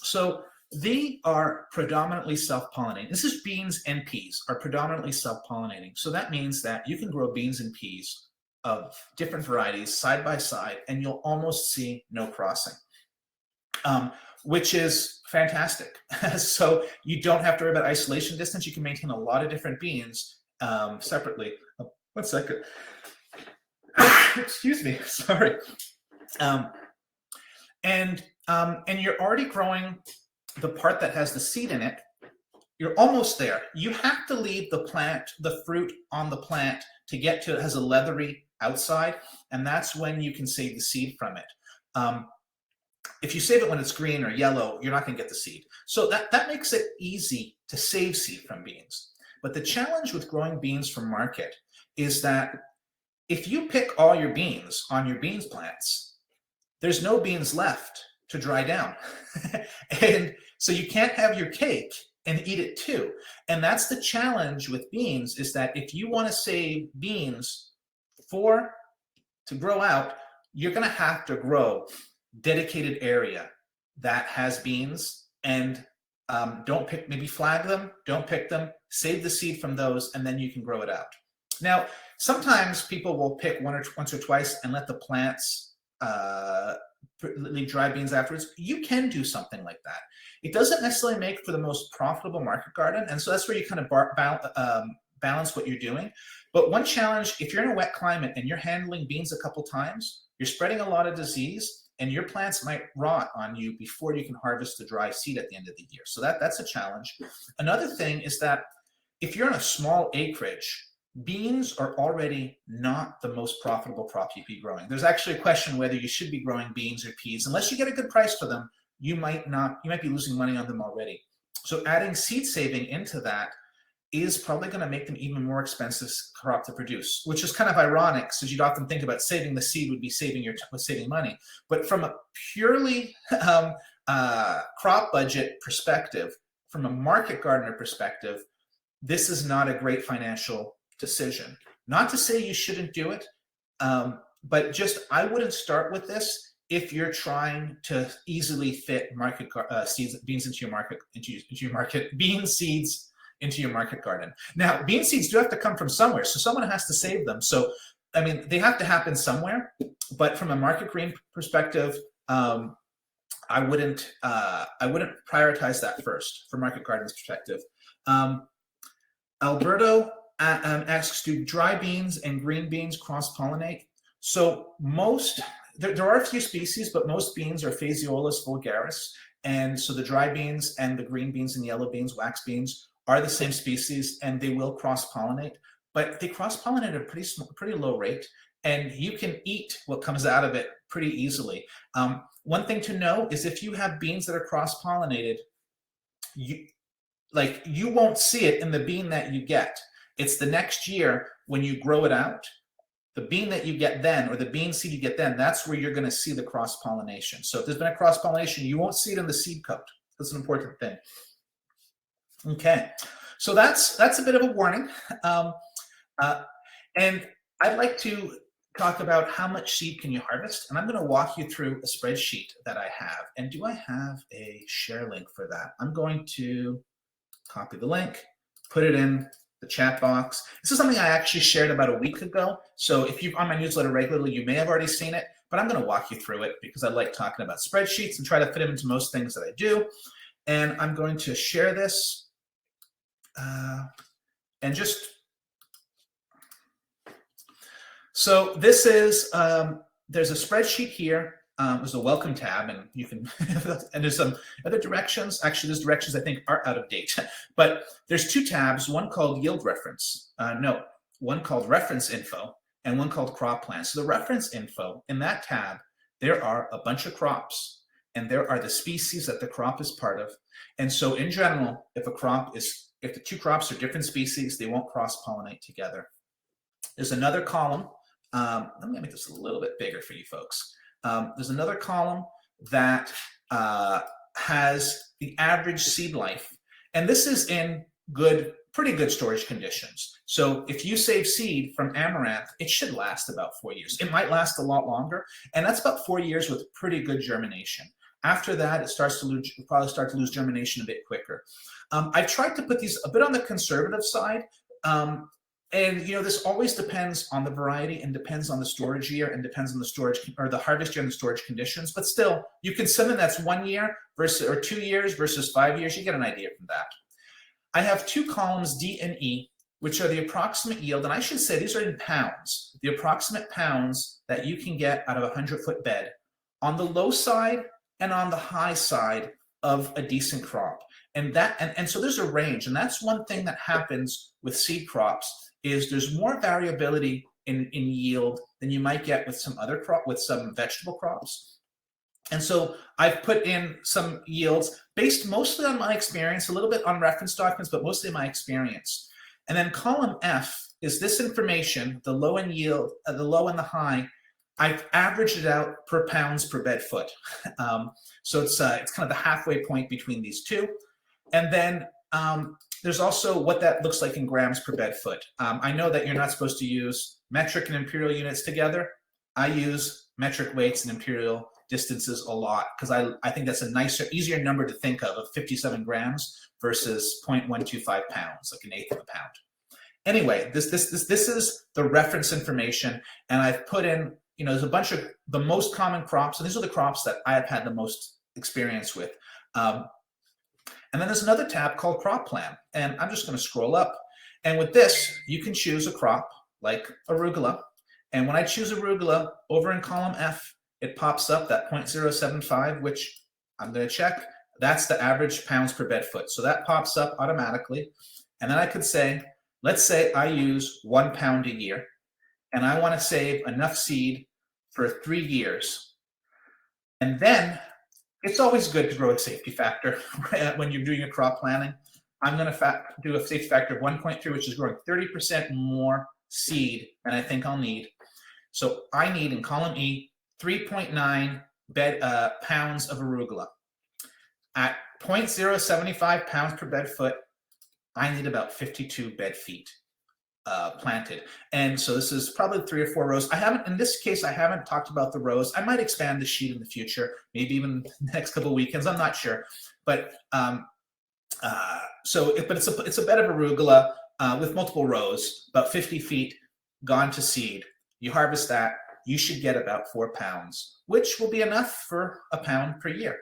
[SPEAKER 1] So they are predominantly self-pollinating. This is beans and peas are predominantly self-pollinating. So that means that you can grow beans and peas of different varieties side by side, and you'll almost see no crossing, which is fantastic. So you don't have to worry about isolation distance. You can maintain a lot of different beans separately. Oh, 1 second. Excuse me, sorry. And you're already growing the part that has the seed in it. You're almost there. You have to leave the fruit on the plant to get to it. Has a leathery outside, and that's when you can save the seed from it. If you save it when it's green or yellow, you're not going to get the seed. So that makes it easy to save seed from beans. But the challenge with growing beans for market is that if you pick all your beans on your beans plants, there's no beans left to dry down. And so you can't have your cake and eat it too. And that's the challenge with beans, is that if you want to save beans to grow out, you're going to have to grow dedicated area that has beans, and maybe flag them, don't pick them, save the seed from those, and then you can grow it out. Now, sometimes people will pick once or twice and let the plants leave dry beans afterwards. You can do something like that. It doesn't necessarily make for the most profitable market garden, and so that's where you kind of balance what you're doing. But one challenge, if you're in a wet climate and you're handling beans a couple times, you're spreading a lot of disease, and your plants might rot on you before you can harvest the dry seed at the end of the year. So that's a challenge. Another thing is that if you're on a small acreage, beans are already not the most profitable crop you'd be growing. There's actually a question whether you should be growing beans or peas. Unless you get a good price for them, you might be losing money on them already. So adding seed saving into that is probably going to make them even more expensive crop to produce, which is kind of ironic, because you'd often think about saving the seed would be saving money. But from a purely crop budget perspective, from a market gardener perspective, this is not a great financial decision. Not to say you shouldn't do it, but just I wouldn't start with this if you're trying to easily fit bean seeds into your market garden. Now, bean seeds do have to come from somewhere, so someone has to save them. So, I mean, they have to happen somewhere. But from a market green perspective, I wouldn't prioritize that first from market garden's perspective. Alberto asks, do dry beans and green beans cross-pollinate? So there are a few species, but most beans are Phaseolus vulgaris. And so the dry beans and the green beans and yellow beans, wax beans, are the same species, and they will cross-pollinate. But they cross-pollinate at a pretty low rate, and you can eat what comes out of it pretty easily. One thing to know is if you have beans that are cross-pollinated, you won't see it in the bean that you get. It's the next year when you grow it out, the bean that you get then, or the bean seed you get then, that's where you're going to see the cross-pollination. So if there's been a cross-pollination, you won't see it in the seed coat. That's an important thing. Okay, so that's a bit of a warning. And I'd like to talk about how much seed can you harvest, and I'm going to walk you through a spreadsheet that I have. And do I have a share link for that? I'm going to copy the link, put it in the chat box. This is something I actually shared about a week ago. So if you're on my newsletter regularly, you may have already seen it, but I'm going to walk you through it because I like talking about spreadsheets and try to fit them into most things that I do. And I'm going to share this and just, so this is, there's a spreadsheet here. There's a welcome tab, and you can, and there's some other directions. Actually, those directions I think are out of date, but there's two tabs, one called yield reference, one called reference info, and one called crop plan. So the reference info, in that tab, there are a bunch of crops, and there are the species that the crop is part of. And so in general, if the two crops are different species, they won't cross-pollinate together. There's another column. Let me make this a little bit bigger for you folks. There's another column that has the average seed life. And this is in pretty good storage conditions. So if you save seed from amaranth, it should last about 4 years. It might last a lot longer, and that's about 4 years with pretty good germination. After that, it will probably start to lose germination a bit quicker. I've tried to put these a bit on the conservative side. And this always depends on the variety and depends on the storage year and depends on the storage or the harvest year and the storage conditions. But still, you can something that's 1 year or 2 years versus 5 years. You get an idea from that. I have two columns, D and E, which are the approximate yield. And I should say these are in pounds, the approximate pounds that you can get out of a 100-foot bed on the low side and on the high side of a decent crop. And so there's a range. And that's one thing that happens with seed crops is there's more variability in yield than you might get with some other some vegetable crops. And so I've put in some yields based mostly on my experience, a little bit on reference documents, but mostly my experience. And then column F is this information, the low and yield, the low and the high. I've averaged it out per pounds per bed foot. So it's kind of the halfway point between these two. And then there's also what that looks like in grams per bed foot. I know that you're not supposed to use metric and imperial units together. I use metric weights and imperial distances a lot because I think that's a nicer, easier number to think of 57 grams versus 0.125 pounds, like an eighth of a pound. Anyway, this is the reference information, and I've put in, there's a bunch of the most common crops, and these are the crops that I have had the most experience with. And then there's another tab called Crop Plan. And I'm just going to scroll up. And with this, you can choose a crop like arugula. And when I choose arugula, over in column F, it pops up that 0.075, which I'm going to check. That's the average pounds per bed foot. So that pops up automatically. And then I could say, let's say I use 1 pound a year. And I want to save enough seed for 3 years. And then it's always good to grow a safety factor when you're doing your crop planning. I'm going to do a safety factor of 1.3, which is growing 30% more seed than I think I'll need. So I need, in column E, 3.9 pounds of arugula. At 0.075 pounds per bed foot, I need about 52 bed feet planted. And so this is probably 3 or 4 rows. In this case, I haven't talked about the rows. I might expand the sheet in the future, maybe even the next couple of weekends. I'm not sure. But it's a bed of arugula with multiple rows, about 50 feet gone to seed. You harvest that, you should get about 4 pounds, which will be enough for a pound per year.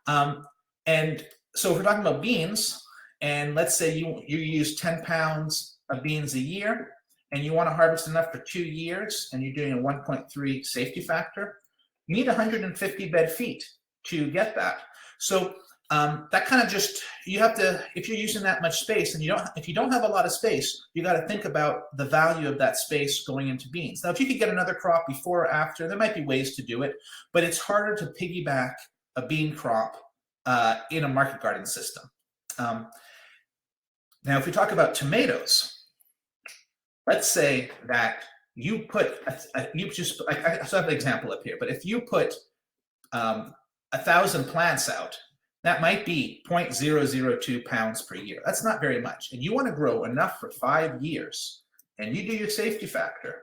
[SPEAKER 1] And so if we're talking about beans, and let's say you use 10 pounds of beans a year, and you want to harvest enough for 2 years, and you're doing a 1.3 safety factor, you need 150 bed feet to get that. So that kind of just, you have to, if you're using that much space, and if you don't have a lot of space, you got to think about the value of that space going into beans. Now, if you could get another crop before or after, there might be ways to do it, but it's harder to piggyback a bean crop in a market garden system. Now, if we talk about tomatoes, let's say that you put, I have an example up here, but if you put 1,000 plants out, that might be 0.002 pounds per year. That's not very much. And you want to grow enough for 5 years, and you do your safety factor.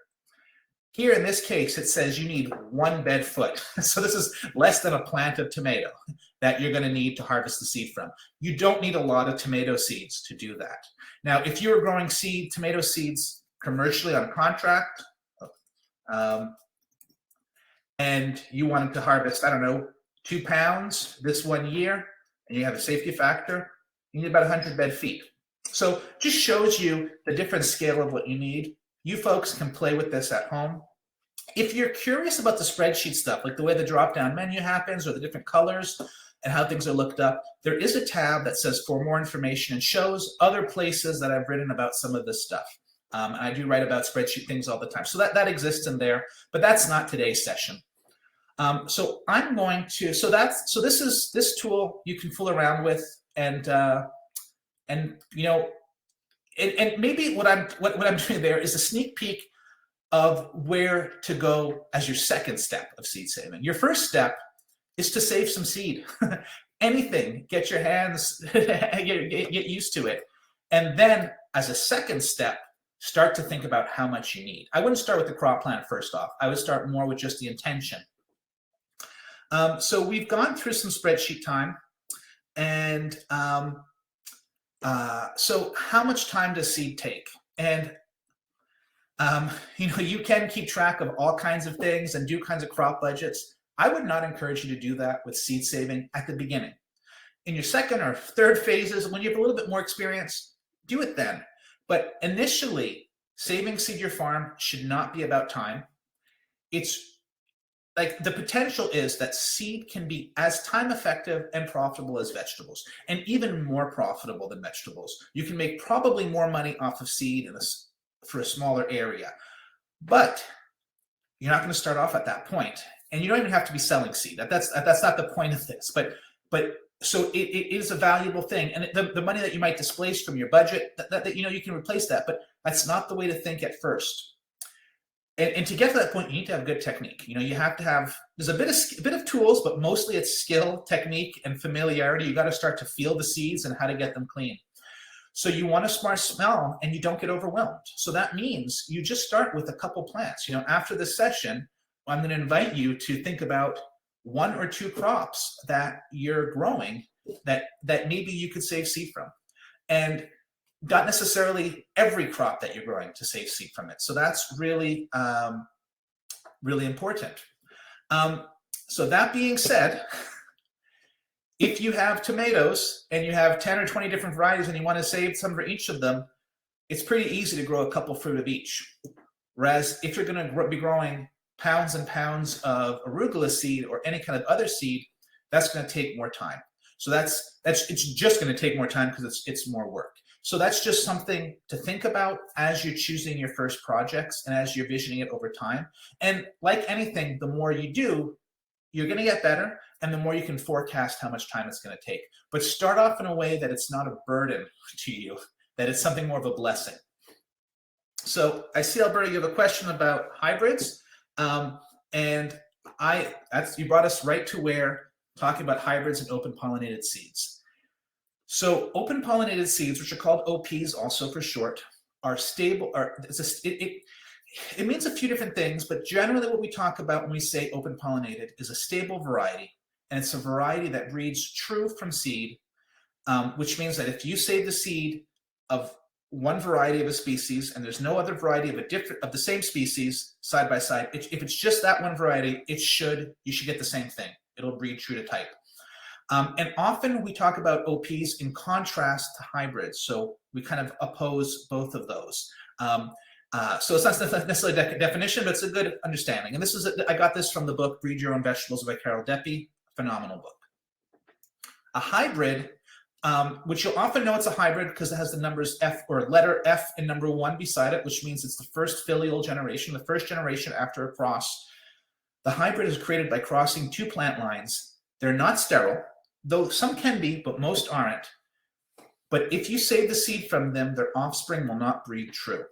[SPEAKER 1] Here in this case, it says you need 1 bed foot. So this is less than a plant of tomato that you're going to need to harvest the seed from. You don't need a lot of tomato seeds to do that. Now, if you were growing tomato seeds commercially on contract, and you wanted to harvest, I don't know, 2 pounds this 1 year, and you have a safety factor, you need about 100 bed feet. So just shows you the different scale of what you need. You folks can play with this at home. If you're curious about the spreadsheet stuff, like the way the drop-down menu happens or the different colors and how things are looked up, there is a tab that says for more information and shows other places that I've written about some of this stuff. And I do write about spreadsheet things all the time. So that exists in there, but that's not today's session. So I'm going to, this tool you can fool around with, and you know, and maybe what I'm doing there is a sneak peek of where to go as your second step of seed saving. Your first step is to save some seed. Anything, get your hands, get used to it. And then as a second step, start to think about how much you need. I wouldn't start with the crop plan first off. I would start more with just the intention. So we've gone through some spreadsheet time, and so how much time does seed take? And you know, you can keep track of all kinds of things and do kinds of crop budgets. I would not encourage you to do that with seed saving at the beginning. In your second or third phases, when you have a little bit more experience, do it then. But initially, saving seed your farm should not be about time. It's like the potential is that seed can be as time effective and profitable as vegetables, and even more profitable than vegetables. You can make probably more money off of seed for a smaller area, but you're not going to start off at that point, and you don't even have to be selling seed. That's not the point of this. But so it is a valuable thing, and the money that you might displace from your budget, that you know, you can replace that. But that's not the way to think at first. And to get to that point, you need to have good technique. You know, you have to have, there's a bit of tools, but mostly it's skill, technique, and familiarity. You got to start to feel the seeds and how to get them clean. So you want to start small and you don't get overwhelmed. So that means you just start with a couple plants. You know, after this session, I'm going to invite you to think about 1 or 2 crops that you're growing that maybe you could save seed from. And not necessarily every crop that you're growing to save seed from it. So that's really, really important. So that being said, if you have tomatoes and you have 10 or 20 different varieties and you want to save some for each of them, it's pretty easy to grow a couple fruit of each. Whereas if you're going to be growing pounds and pounds of arugula seed or any kind of other seed, that's going to take more time. So it's just going to take more time because it's more work. So that's just something to think about as you're choosing your first projects and as you're visioning it over time. And like anything, the more you do, you're going to get better, and the more you can forecast how much time it's going to take. But start off in a way that it's not a burden to you, that it's something more of a blessing. So I see, Alberto, you have a question about hybrids, and you brought us right to where talking about hybrids and open pollinated seeds. So open pollinated seeds, which are called OPs also for short, are stable. It means a few different things, but generally what we talk about when we say open pollinated is a stable variety, and it's a variety that breeds true from seed, which means that if you save the seed of one variety of a species and there's no other variety of the same species side by side, if it's just that one variety, you should get the same thing. It'll breed true to type. And often we talk about OPs in contrast to hybrids, so we kind of oppose both of those. So it's not necessarily a definition, but it's a good understanding. And I got this from the book Breed Your Own Vegetables by Carol Deppe, phenomenal book. A hybrid, which you'll often know it's a hybrid because it has the numbers F or letter F and number 1 beside it, which means it's the first filial generation, the first generation after a cross. The hybrid is created by crossing 2 plant lines. They're not sterile, though some can be, but most aren't. But if you save the seed from them, their offspring will not breed true.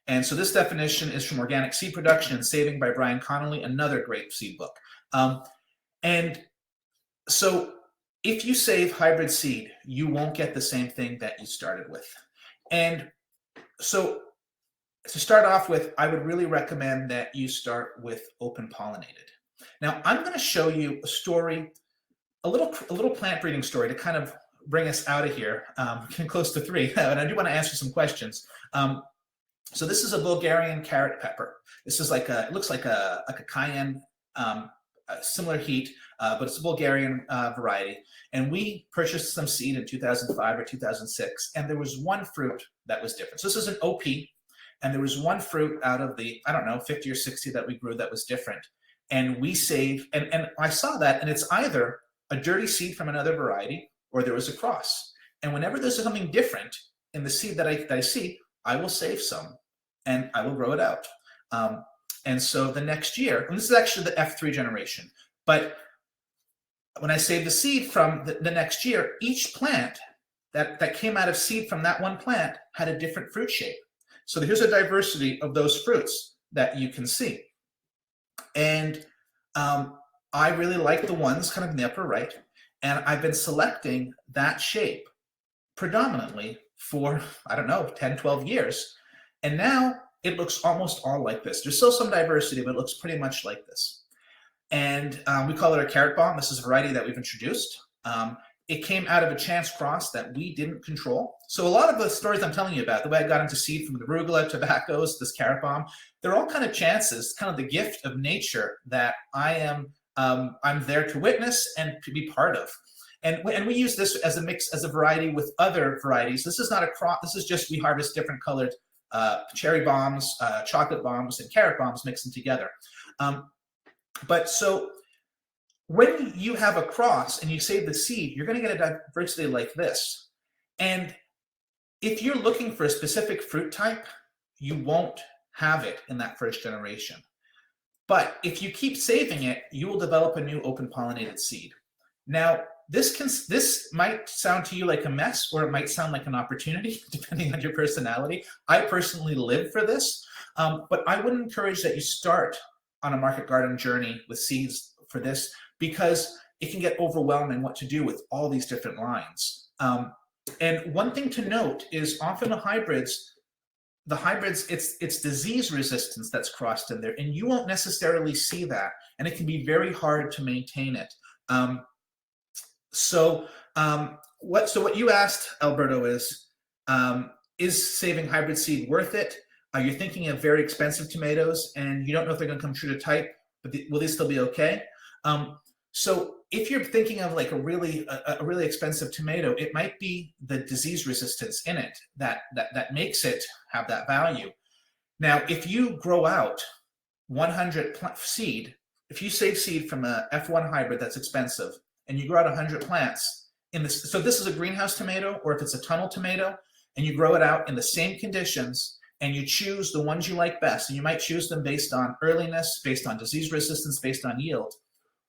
[SPEAKER 1] And so this definition is from Organic Seed Production and Saving by Brian Connolly, another great seed book. And so if you save hybrid seed, you won't get the same thing that you started with. And so to start off with, I would really recommend that you start with open pollinated. Now, I'm going to show you a story, a little plant breeding story to kind of bring us out of here, close to 3. And I do want to answer some questions. So this is a Bulgarian carrot pepper. This is it looks like a cayenne, similar heat, but it's a Bulgarian variety. And we purchased some seed in 2005 or 2006, and there was one fruit that was different. So this is an OP, and there was one fruit out of the, 50 or 60 that we grew that was different. And we saved, and I saw that, and it's either a dirty seed from another variety, or there was a cross. And whenever there's something different in the seed that I see, I will save some, and I will grow it out. And so the next year, and this is actually the F3 generation, but when I saved the seed from the next year, each plant that came out of seed from that one plant had a different fruit shape. So here's a diversity of those fruits that you can see. And I really like the ones kind of in the upper right, and I've been selecting that shape predominantly for, 10, 12 years. And now it looks almost all like this. There's still some diversity, but it looks pretty much like this. And we call it a carrot bomb. This is a variety that we've introduced. It came out of a chance cross that we didn't control. So a lot of the stories I'm telling you about, the way I got into seed from the Arugula, tobaccos, this carrot bomb, they're all kind of chances, kind of the gift of nature that I'm there to witness and to be part of. And we use this as a mix, as a variety with other varieties. This is not a crop. This is just we harvest different colored cherry bombs, chocolate bombs, and carrot bombs, mix them together. But so when you have a cross and you save the seed, you're going to get a diversity like this. And if you're looking for a specific fruit type, you won't have it in that first generation. But if you keep saving it, you will develop a new open pollinated seed. Now, this might sound to you like a mess, or it might sound like an opportunity, depending on your personality. I personally live for this, but I would encourage that you start on a market garden journey with seeds for this, because it can get overwhelming what to do with all these different lines. And one thing to note is often the hybrids, it's disease resistance that's crossed in there, and you won't necessarily see that, and it can be very hard to maintain it. So what you asked, Alberto, is saving hybrid seed worth it? You're thinking of very expensive tomatoes, and you don't know if they're going to come true to type, but will they still be okay? So if you're thinking of like a really expensive tomato, it might be the disease resistance in it that makes it have that value. Now, if you grow out 100 seed, if you save seed from a F1 hybrid that's expensive, and you grow out 100 plants in this, so this is a greenhouse tomato, or if it's a tunnel tomato, and you grow it out in the same conditions, and you choose the ones you like best, and you might choose them based on earliness, based on disease resistance, based on yield.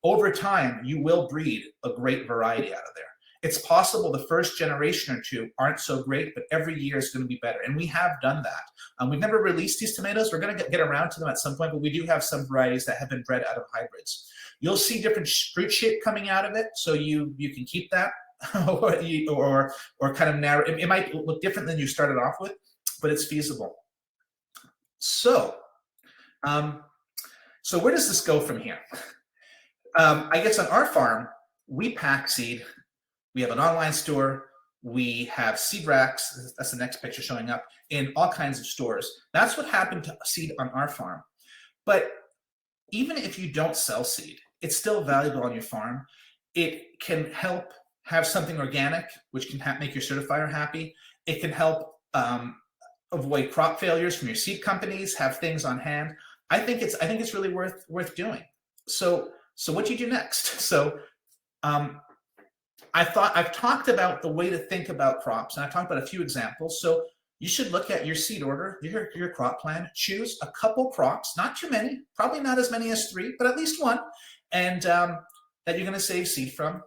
[SPEAKER 1] over time, you will breed a great variety out of there. It's possible the first generation or two aren't so great, but every year is going to be better. And we have done that. We've never released these tomatoes. We're going to get around to them at some point, but we do have some varieties that have been bred out of hybrids. You'll see different fruit shape coming out of it, so you can keep that or kind of narrow. It might look different than you started off with, but it's feasible. So, so where does this go from here? I guess on our farm, we pack seed. We have an online store. We have seed racks. That's the next picture showing up in all kinds of stores. That's what happened to seed on our farm. But even if you don't sell seed, it's still valuable on your farm. It can help have something organic, which can make your certifier happy. It can help avoid crop failures from your seed companies. Have things on hand. I think it's really worth doing. So what do you do next? So I've talked about the way to think about crops, and I've talked about a few examples. So you should look at your seed order, your crop plan, choose a couple crops, not too many, probably not as many as 3, but at least one, and that you're going to save seed from.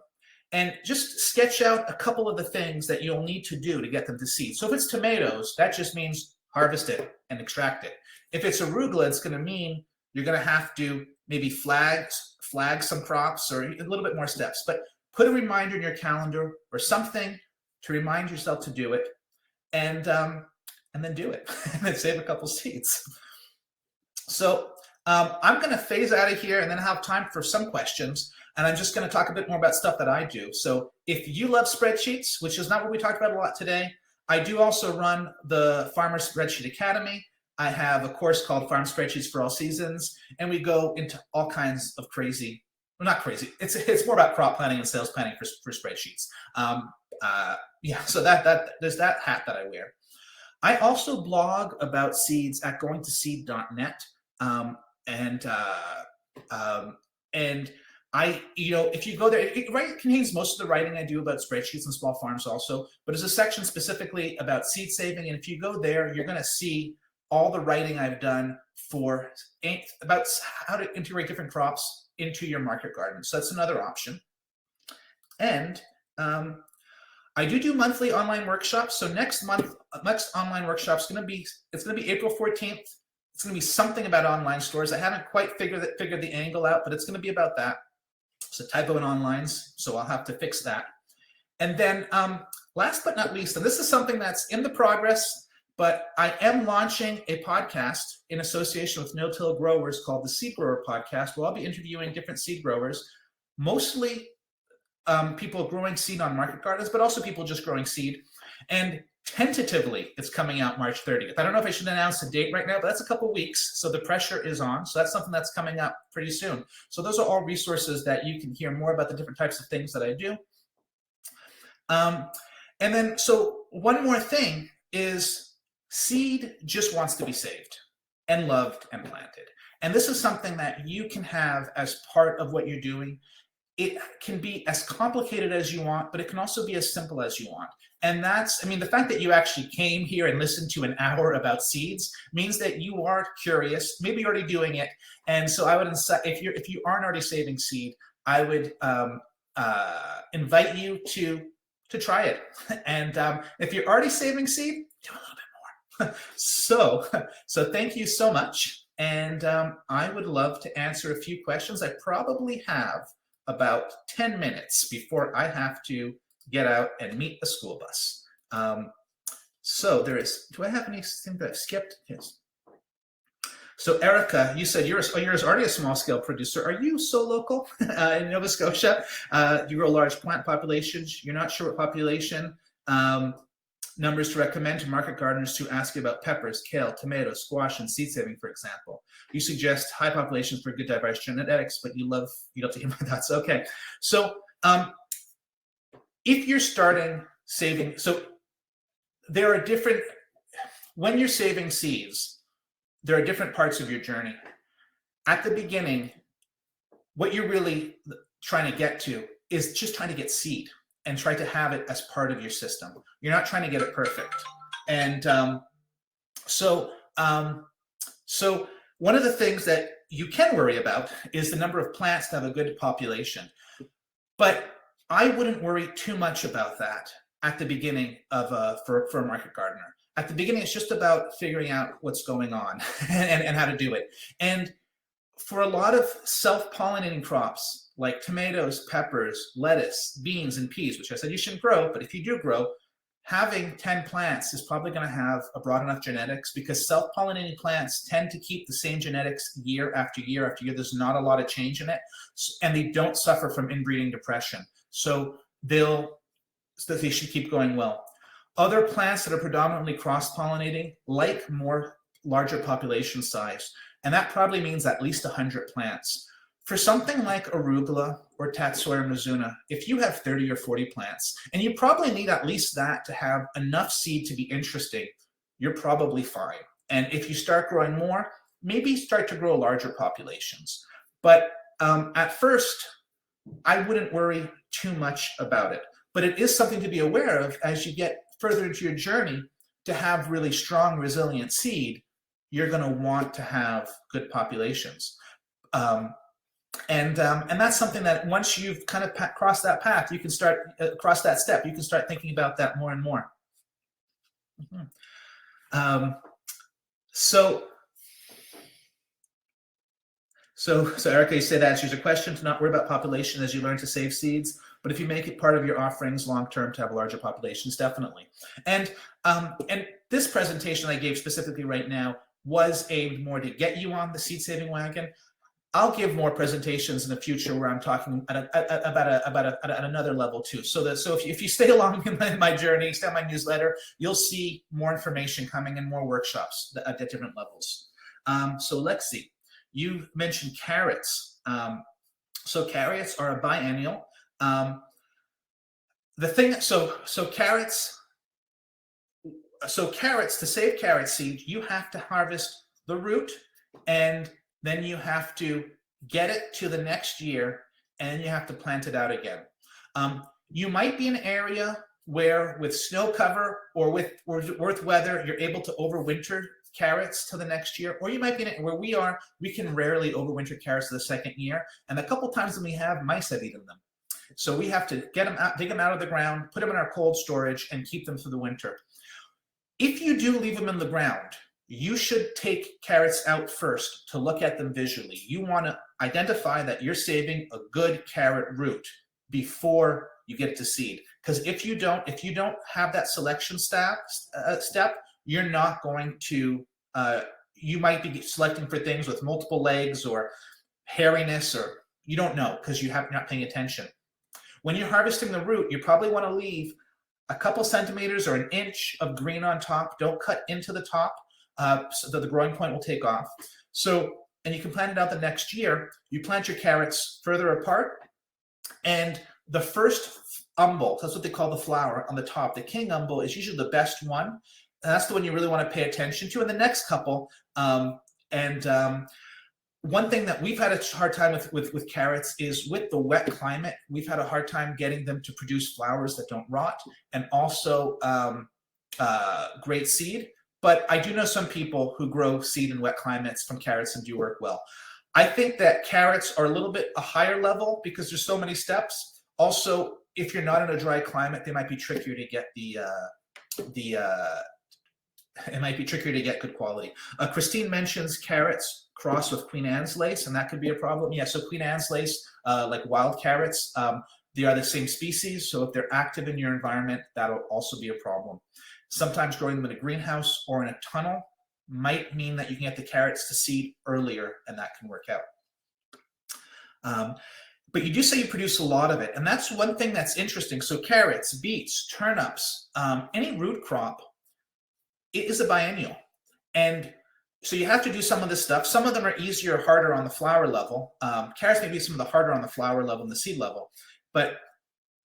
[SPEAKER 1] And just sketch out a couple of the things that you'll need to do to get them to seed. So if it's tomatoes, that just means harvest it and extract it. If it's arugula, it's going to mean you're going to have to maybe flag some crops or a little bit more steps. But put a reminder in your calendar or something to remind yourself to do it, and then do it, and then save a couple seeds. So I'm going to phase out of here and then have time for some questions. And I'm just going to talk a bit more about stuff that I do. So if you love spreadsheets, which is not what we talked about a lot today, I do also run the Farmer Spreadsheet Academy. I have a course called Farm Spreadsheets for All Seasons, and we go into all kinds of crazy, well, not crazy. It's more about crop planning and sales planning for spreadsheets. Yeah, so there's that hat that I wear. I also blog about seeds at goingtoseed.net, and if you go there, it contains most of the writing I do about spreadsheets and small farms also, but there's a section specifically about seed saving. And if you go there, you're going to see all the writing I've done about how to integrate different crops into your market garden. So that's another option. And I do monthly online workshops. So next online workshop is going to be April 14th. It's going to be something about online stores. I haven't quite figured the angle out, but it's going to be about that. It's a typo in onlines, so I'll have to fix that. And then last but not least, and this is something that's in the progress, but I am launching a podcast in association with no-till growers called the Seed Grower Podcast, where I'll be interviewing different seed growers, mostly people growing seed on market gardens, but also people just growing seed. And tentatively, it's coming out March 30th. I don't know if I should announce a date right now, but that's a couple weeks, so the pressure is on. So that's something that's coming up pretty soon. So those are all resources that you can hear more about the different types of things that I do. And then, so one more thing is seed just wants to be saved and loved and planted. And this is something that you can have as part of what you're doing. It can be as complicated as you want, but it can also be as simple as you want. And the fact that you actually came here and listened to an hour about seeds means that you are curious, maybe you're already doing it. And so I would, if you aren't already saving seed, I would invite you to try it. And if you're already saving seed, do a little bit more. So thank you so much. And I would love to answer a few questions. I probably have about 10 minutes before I have to get out and meet the school bus. So do I have anything that I've skipped? Yes. So Erica, you said you're already a small scale producer. Are you so local in Nova Scotia? You grow large plant populations. You're not sure what population numbers to recommend to market gardeners to ask you about peppers, kale, tomatoes, squash, and seed saving, for example. You suggest high populations for good diverse genetics, but you'd love to hear my thoughts. Okay, so if you're starting saving, so there are different, when you're saving seeds, there are different parts of your journey. At the beginning, what you're really trying to get to is just trying to get seed and try to have it as part of your system. You're not trying to get it perfect. And so one of the things that you can worry about is the number of plants to have a good population. But I wouldn't worry too much about that at the beginning of for a market gardener. At the beginning, it's just about figuring out what's going on and how to do it. And for a lot of self-pollinating crops like tomatoes, peppers, lettuce, beans, and peas, which I said you shouldn't grow, but if you do grow, having 10 plants is probably going to have a broad enough genetics, because self-pollinating plants tend to keep the same genetics year after year after year. There's not a lot of change in it, and they don't suffer from inbreeding depression. So they should keep going well. Other plants that are predominantly cross-pollinating like more larger population size, and that probably means at least 100 plants. For something like arugula or tatsoi or mizuna, if you have 30 or 40 plants, and you probably need at least that to have enough seed to be interesting, you're probably fine. And if you start growing more, maybe start to grow larger populations. But at first, I wouldn't worry too much about it. But it is something to be aware of as you get further into your journey. To have really strong, resilient seed, you're going to want to have good populations. And that's something that once you've kind of crossed that path, you can start cross that step. You can start thinking about that more and more. So Erica, you say that answers your question, to not worry about population as you learn to save seeds. But if you make it part of your offerings long-term to have larger populations, definitely. And this presentation I gave specifically right now was aimed more to get you on the seed-saving wagon. I'll give more presentations in the future where I'm talking about another level too. So if you stay along in my journey, stay on my newsletter, you'll see more information coming and more workshops at different levels. So Lexi, you mentioned carrots. So carrots are a biennial. Carrots, to save carrot seed, you have to harvest the root, and then you have to get it to the next year, and you have to plant it out again. You might be in an area where with snow cover or with weather, you're able to overwinter carrots to the next year, or you might be in it where we can rarely overwinter carrots to the second year, and a couple times when we have, mice have eaten them. So we have to get them out, dig them out of the ground, put them in our cold storage, and keep them through the winter. If you do leave them in the ground, you should take carrots out first to look at them visually. You want to identify that you're saving a good carrot root before you get to seed. Because if you don't have that selection step, you're not going to, you might be selecting for things with multiple legs or hairiness, or you don't know because you're not paying attention. When you're harvesting the root, you probably want to leave a couple centimeters or an inch of green on top. Don't cut into the top so that the growing point will take off. And you can plant it out the next year. You plant your carrots further apart, and the first umbel, that's what they call the flower on the top, the king umbel, is usually the best one. And that's the one you really want to pay attention to. And the next couple, one thing that we've had a hard time with carrots is with the wet climate, we've had a hard time getting them to produce flowers that don't rot, and also great seed. But I do know some people who grow seed in wet climates from carrots and do work well. I think that carrots are a little bit a higher level because there's so many steps. Also, if you're not in a dry climate, they might be trickier to get it might be trickier to get good quality. Christine mentions carrots crossed with Queen Anne's lace, and that could be a problem. Yeah, so Queen Anne's lace, like wild carrots, they are the same species. So if they're active in your environment, that'll also be a problem. Sometimes growing them in a greenhouse or in a tunnel might mean that you can get the carrots to seed earlier, and that can work out. But you do say you produce a lot of it, and that's one thing that's interesting. So carrots, beets, turnips, any root crop, it is a biennial. And so you have to do some of this stuff. Some of them are easier or harder on the flower level. Carrots may be some of the harder on the flower level and the seed level. But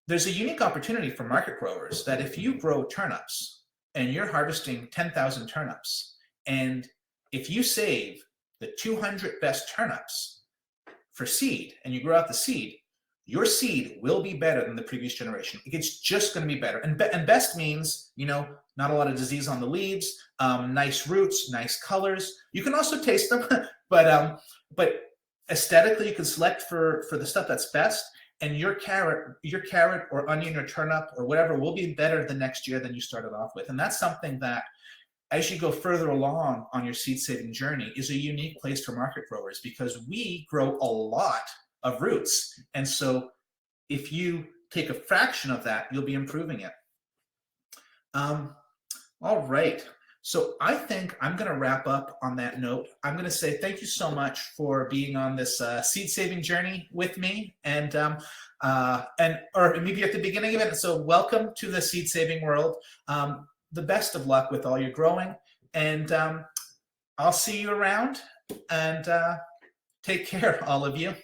[SPEAKER 1] there's a unique opportunity for market growers that if you grow turnips and you're harvesting 10,000 turnips, and if you save the 200 best turnips for seed and you grow out the seed, your seed will be better than the previous generation. It's just going to be better. And best means, you know, not a lot of disease on the leaves, nice roots, nice colors. You can also taste them, but aesthetically, you can select for the stuff that's best. And your carrot or onion or turnip or whatever will be better the next year than you started off with. And that's something that, as you go further along on your seed saving journey, is a unique place for market growers, because we grow a lot of roots. And so if you take a fraction of that, you'll be improving it. All right. So I think I'm going to wrap up on that note. I'm going to say thank you so much for being on this seed saving journey with me, or maybe at the beginning of it. So welcome to the seed saving world. The best of luck with all your growing, and I'll see you around, and take care, all of you.